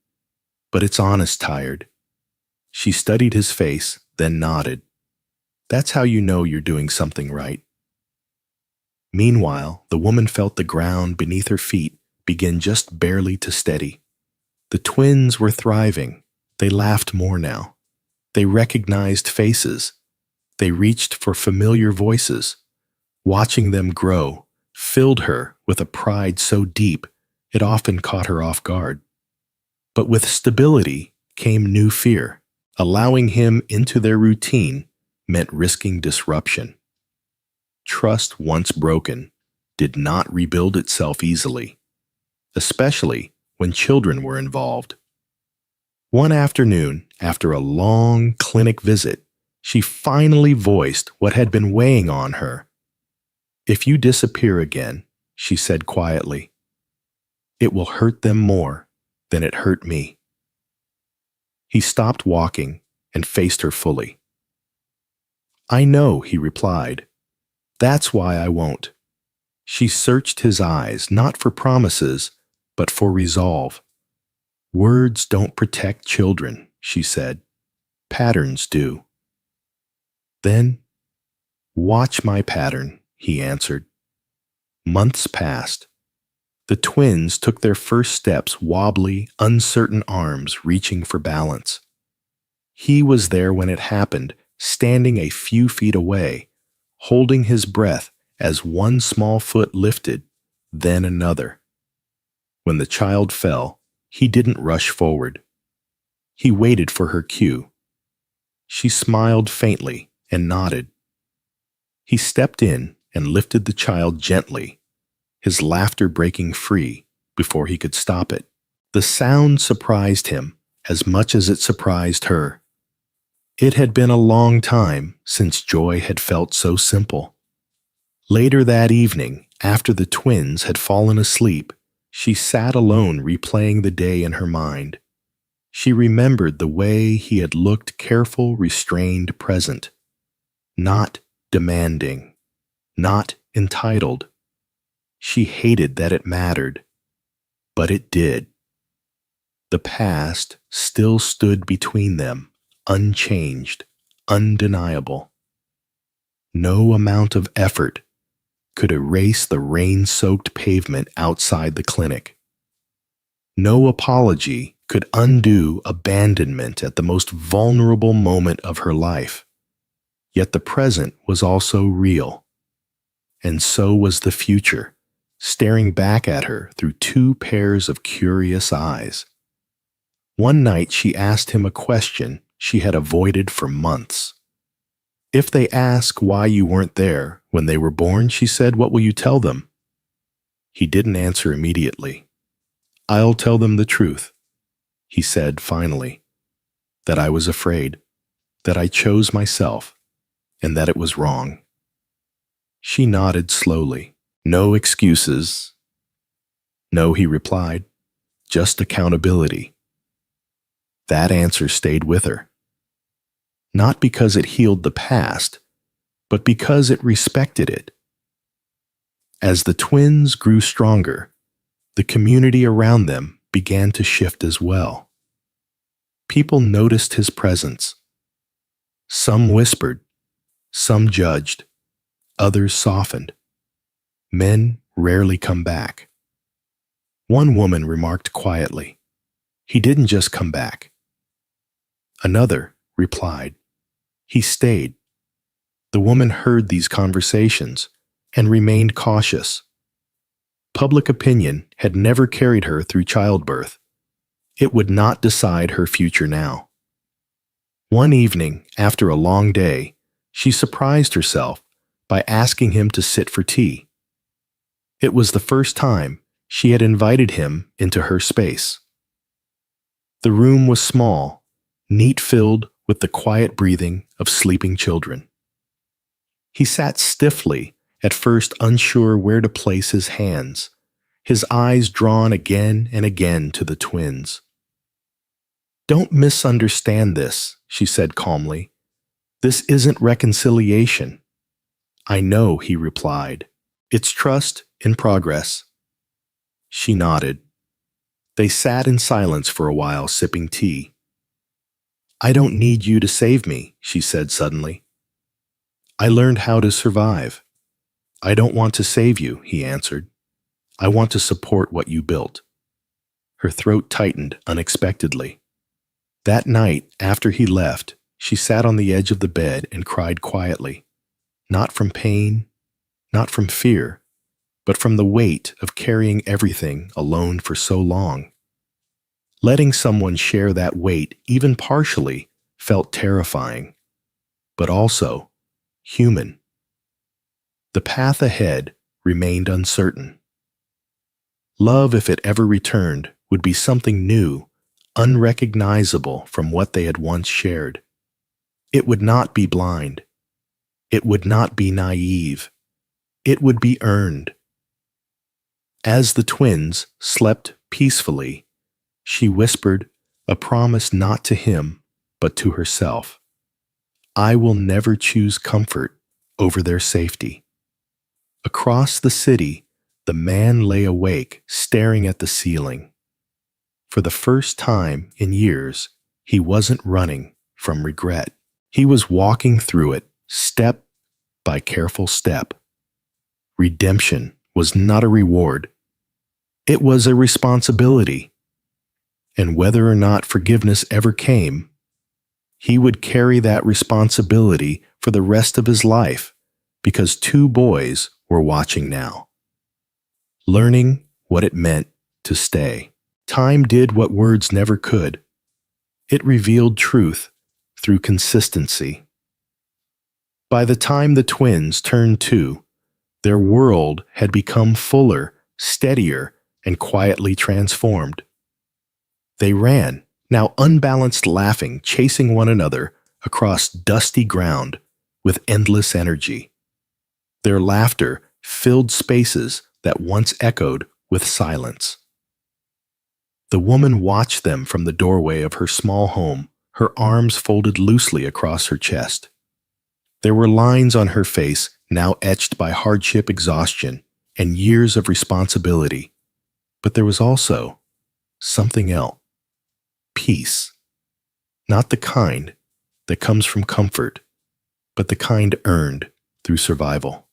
but it's honest tired. She studied his face, then nodded. That's how you know you're doing something right. Meanwhile, the woman felt the ground beneath her feet begin just barely to steady. The twins were thriving. They laughed more now. They recognized faces. They reached for familiar voices. Watching them grow filled her with a pride so deep it often caught her off guard. But with stability came new fear. Allowing him into their routine meant risking disruption. Trust once broken did not rebuild itself easily, especially when children were involved. One afternoon, after a long clinic visit, she finally voiced what had been weighing on her. If you disappear again, she said quietly, it will hurt them more than it hurt me. He stopped walking and faced her fully. I know, he replied. That's why I won't. She searched his eyes, not for promises, but for resolve. Words don't protect children, she said. Patterns do. Then, watch my pattern, he answered. Months passed. The twins took their first steps, wobbly, uncertain arms reaching for balance. He was there when it happened, standing a few feet away, holding his breath as one small foot lifted, then another. When the child fell, he didn't rush forward. He waited for her cue. She smiled faintly and nodded. He stepped in and lifted the child gently, his laughter breaking free before he could stop it. The sound surprised him as much as it surprised her. It had been a long time since joy had felt so simple. Later that evening, after the twins had fallen asleep, she sat alone replaying the day in her mind. She remembered the way he had looked careful, restrained, present. Not demanding. Not entitled. She hated that it mattered, but it did. The past still stood between them, unchanged, undeniable. No amount of effort could erase the rain-soaked pavement outside the clinic. No apology could undo abandonment at the most vulnerable moment of her life. Yet the present was also real, and so was the future, staring back at her through two pairs of curious eyes. One night she asked him a question she had avoided for months. If they ask why you weren't there when they were born, she said, what will you tell them? He didn't answer immediately. I'll tell them the truth, he said finally, that I was afraid, that I chose myself, and that it was wrong. She nodded slowly. No excuses. No, he replied, just accountability. That answer stayed with her. Not because it healed the past, but because it respected it. As the twins grew stronger, the community around them began to shift as well. People noticed his presence. Some whispered, some judged, others softened. Men rarely come back. One woman remarked quietly, he didn't just come back. Another replied, he stayed. The woman heard these conversations and remained cautious. Public opinion had never carried her through childbirth. It would not decide her future now. One evening, after a long day, she surprised herself by asking him to sit for tea. It was the first time she had invited him into her space. The room was small, neat filled with the quiet breathing of sleeping children. He sat stiffly, at first unsure where to place his hands, his eyes drawn again and again to the twins. "Don't misunderstand this," she said calmly. "This isn't reconciliation." "I know," he replied. "It's trust in progress." She nodded. They sat in silence for a while, sipping tea. "I don't need you to save me," she said suddenly. "I learned how to survive." "I don't want to save you," he answered. "I want to support what you built." Her throat tightened unexpectedly. That night, after he left, she sat on the edge of the bed and cried quietly, not from pain, not from fear, but from the weight of carrying everything alone for so long. Letting someone share that weight, even partially, felt terrifying, but also human. The path ahead remained uncertain. Love, if it ever returned, would be something new, unrecognizable from what they had once shared. It would not be blind. It would not be naive. It would be earned. As the twins slept peacefully, she whispered a promise not to him, but to herself. "I will never choose comfort over their safety." Across the city, the man lay awake, staring at the ceiling. For the first time in years, he wasn't running from regret. He was walking through it, step by careful step. Redemption was not a reward. It was a responsibility. And whether or not forgiveness ever came, he would carry that responsibility for the rest of his life, because two boys were watching now, learning what it meant to stay. Time did what words never could. It revealed truth through consistency. By the time the twins turned 2, their world had become fuller, steadier, and quietly transformed. They ran, now unbalanced, laughing, chasing one another across dusty ground with endless energy. Their laughter filled spaces that once echoed with silence. The woman watched them from the doorway of her small home, her arms folded loosely across her chest. There were lines on her face now etched by hardship, exhaustion, and years of responsibility. But there was also something else. Peace. Not the kind that comes from comfort, but the kind earned through survival.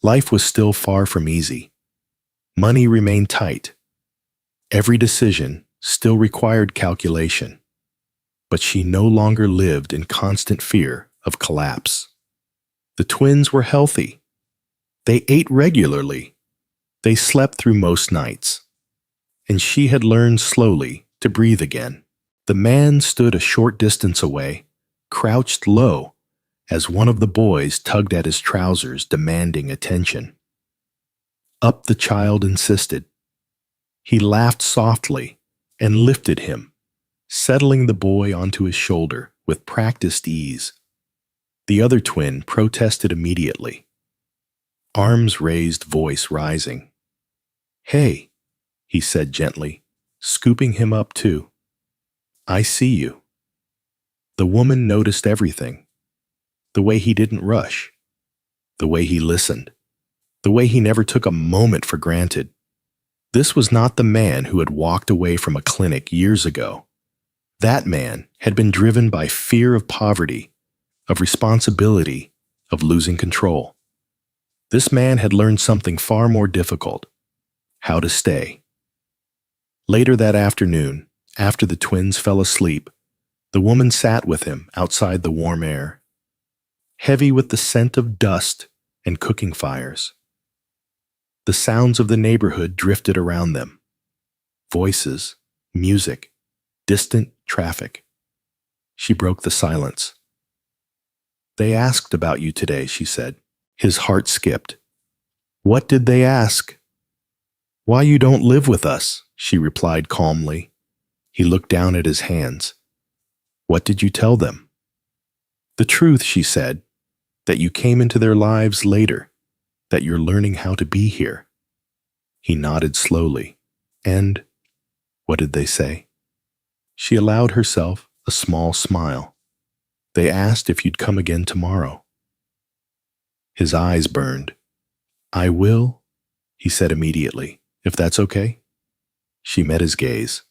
Life was still far from easy. Money remained tight. Every decision still required calculation. But she no longer lived in constant fear of collapse. The twins were healthy. They ate regularly. They slept through most nights. And she had learned slowly to breathe again. The man stood a short distance away, crouched low, as one of the boys tugged at his trousers, demanding attention. Up the child insisted. He laughed softly and lifted him, settling the boy onto his shoulder with practiced ease. The other twin protested immediately. Arms raised, voice rising. "Hey," he said gently, scooping him up too. "I see you." The woman noticed everything. The way he didn't rush. The way he listened. The way he never took a moment for granted. This was not the man who had walked away from a clinic years ago. That man had been driven by fear of poverty, of responsibility, of losing control. This man had learned something far more difficult: how to stay. Later that afternoon, after the twins fell asleep, the woman sat with him outside the warm air, heavy with the scent of dust and cooking fires. The sounds of the neighborhood drifted around them. Voices, music, distant traffic. She broke the silence. "They asked about you today," she said. His heart skipped. "What did they ask?" "Why you don't live with us," she replied calmly. He looked down at his hands. "What did you tell them?" "The truth," she said. that you came into their lives later, that you're learning how to be here. He nodded slowly. And what did they say? She allowed herself a small smile. They asked if you'd come again tomorrow. His eyes burned. I will, he said immediately, if that's okay. She met his gaze.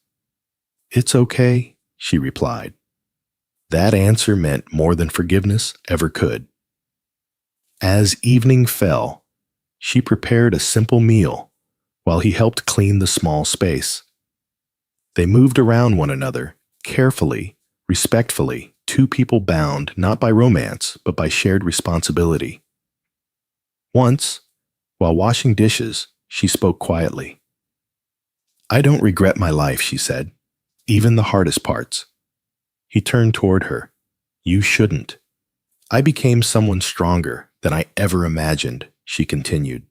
It's okay, she replied. That answer meant more than forgiveness ever could. As evening fell, she prepared a simple meal while he helped clean the small space. They moved around one another, carefully, respectfully, two people bound not by romance but by shared responsibility. Once, while washing dishes, she spoke quietly. I don't regret my life, she said, even the hardest parts. He turned toward her. You shouldn't. I became someone stronger than I ever imagined, she continued.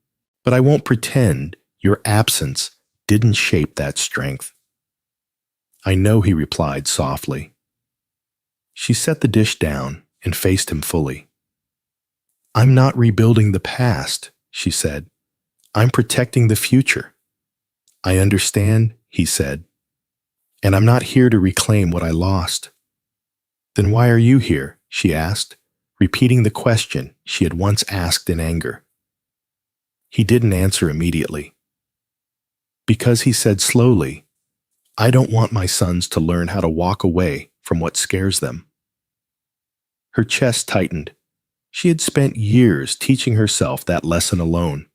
But I won't pretend your absence didn't shape that strength. I know, he replied softly. She set the dish down and faced him fully. I'm not rebuilding the past, she said. I'm protecting the future. I understand, he said. And I'm not here to reclaim what I lost. Then why are you here? She asked, repeating the question she had once asked in anger. He didn't answer immediately. Because he said slowly, I don't want my sons to learn how to walk away from what scares them. Her chest tightened. She had spent years teaching herself that lesson alone.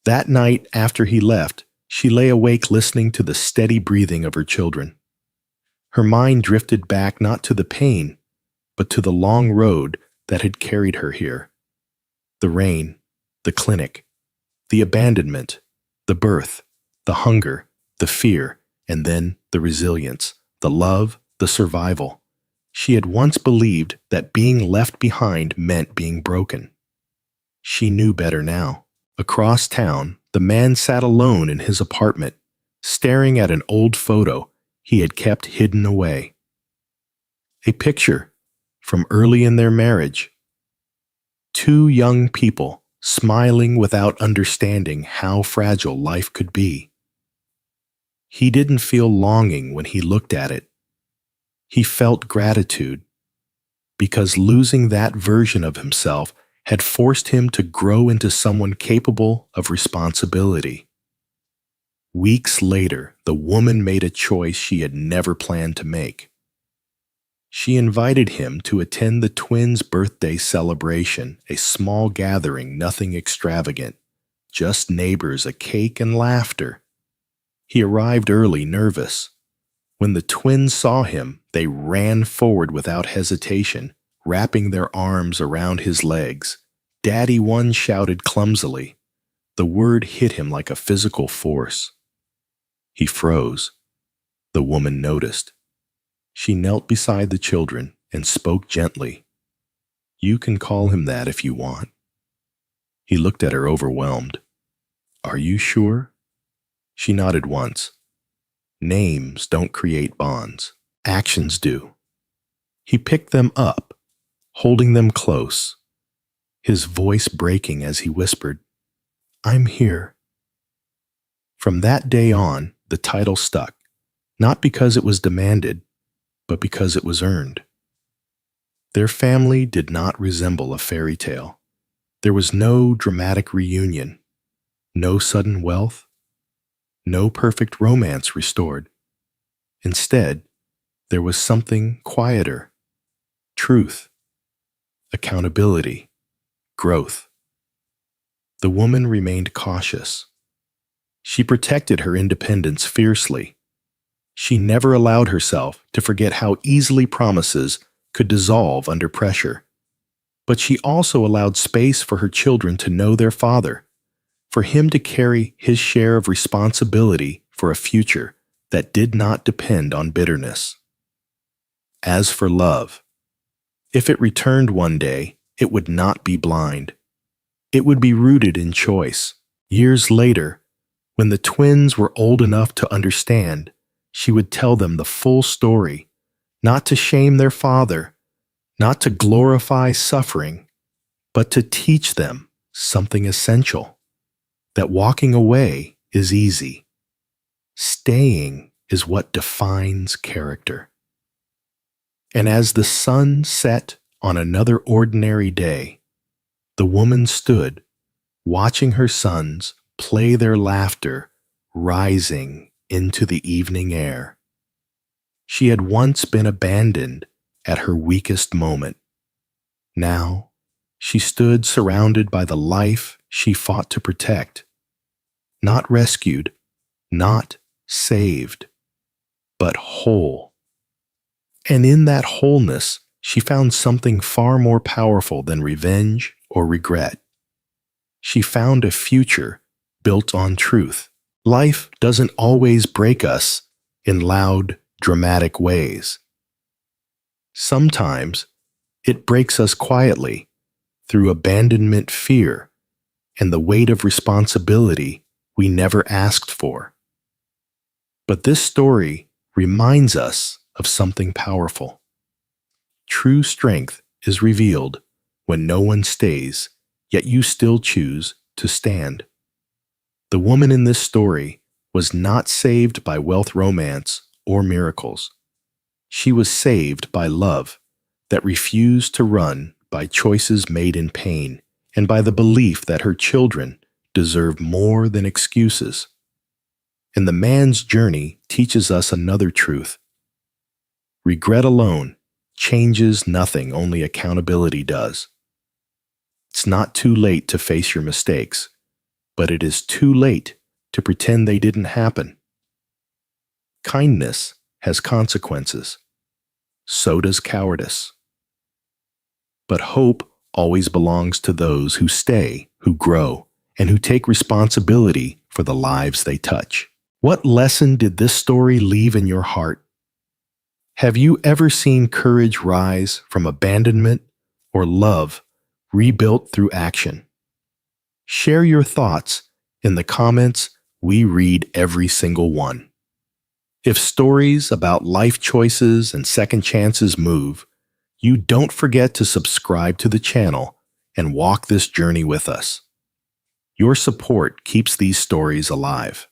That night after he left, she lay awake listening to the steady breathing of her children. Her mind drifted back not to the pain, but to the long road that had carried her here. The rain, the clinic, the abandonment, the birth, the hunger, the fear, and then the resilience, the love, the survival. She had once believed that being left behind meant being broken. She knew better now. Across town, the man sat alone in his apartment, staring at an old photo he had kept hidden away. A picture from early in their marriage. Two young people smiling without understanding how fragile life could be. He didn't feel longing when he looked at it. He felt gratitude, because losing that version of himself had forced him to grow into someone capable of responsibility. Weeks later, the woman made a choice she had never planned to make. She invited him to attend the twins' birthday celebration, a small gathering, nothing extravagant, just neighbors, a cake, and laughter. He arrived early, nervous. When the twins saw him, they ran forward without hesitation, wrapping their arms around his legs. Daddy one shouted clumsily. The word hit him like a physical force. He froze. The woman noticed. She knelt beside the children and spoke gently. You can call him that if you want. He looked at her overwhelmed. Are you sure? She nodded once. Names don't create bonds. Actions do. He picked them up, holding them close, his voice breaking as he whispered, I'm here. From that day on, the title stuck, not because it was demanded, but because it was earned. Their family did not resemble a fairy tale. There was no dramatic reunion, no sudden wealth, no perfect romance restored. Instead, there was something quieter, truth, accountability, growth. The woman remained cautious. She protected her independence fiercely. She never allowed herself to forget how easily promises could dissolve under pressure. But she also allowed space for her children to know their father, for him to carry his share of responsibility for a future that did not depend on bitterness. As for love, if it returned one day, it would not be blind. It would be rooted in choice. Years later, when the twins were old enough to understand, she would tell them the full story, not to shame their father, not to glorify suffering, but to teach them something essential, that walking away is easy. Staying is what defines character. And as the sun set on another ordinary day, the woman stood, watching her sons play their laughter rising into the evening air. She had once been abandoned at her weakest moment. Now, she stood surrounded by the life she fought to protect. Not rescued, not saved, but whole. And in that wholeness, she found something far more powerful than revenge or regret. She found a future built on truth. Life doesn't always break us in loud, dramatic ways. Sometimes it breaks us quietly through abandonment, fear, and the weight of responsibility we never asked for. But this story reminds us of something powerful. True strength is revealed when no one stays, yet you still choose to stand. The woman in this story was not saved by wealth, romance, or miracles. She was saved by love that refused to run, by choices made in pain, and by the belief that her children deserve more than excuses. And the man's journey teaches us another truth. Regret alone changes nothing, only accountability does. It's not too late to face your mistakes, but it is too late to pretend they didn't happen. Kindness has consequences. So does cowardice. But hope always belongs to those who stay, who grow, and who take responsibility for the lives they touch. What lesson did this story leave in your heart? Have you ever seen courage rise from abandonment or love rebuilt through action? Share your thoughts in the comments. We read every single one. If stories about life choices and second chances move, you don't forget to subscribe to the channel and walk this journey with us. Your support keeps these stories alive.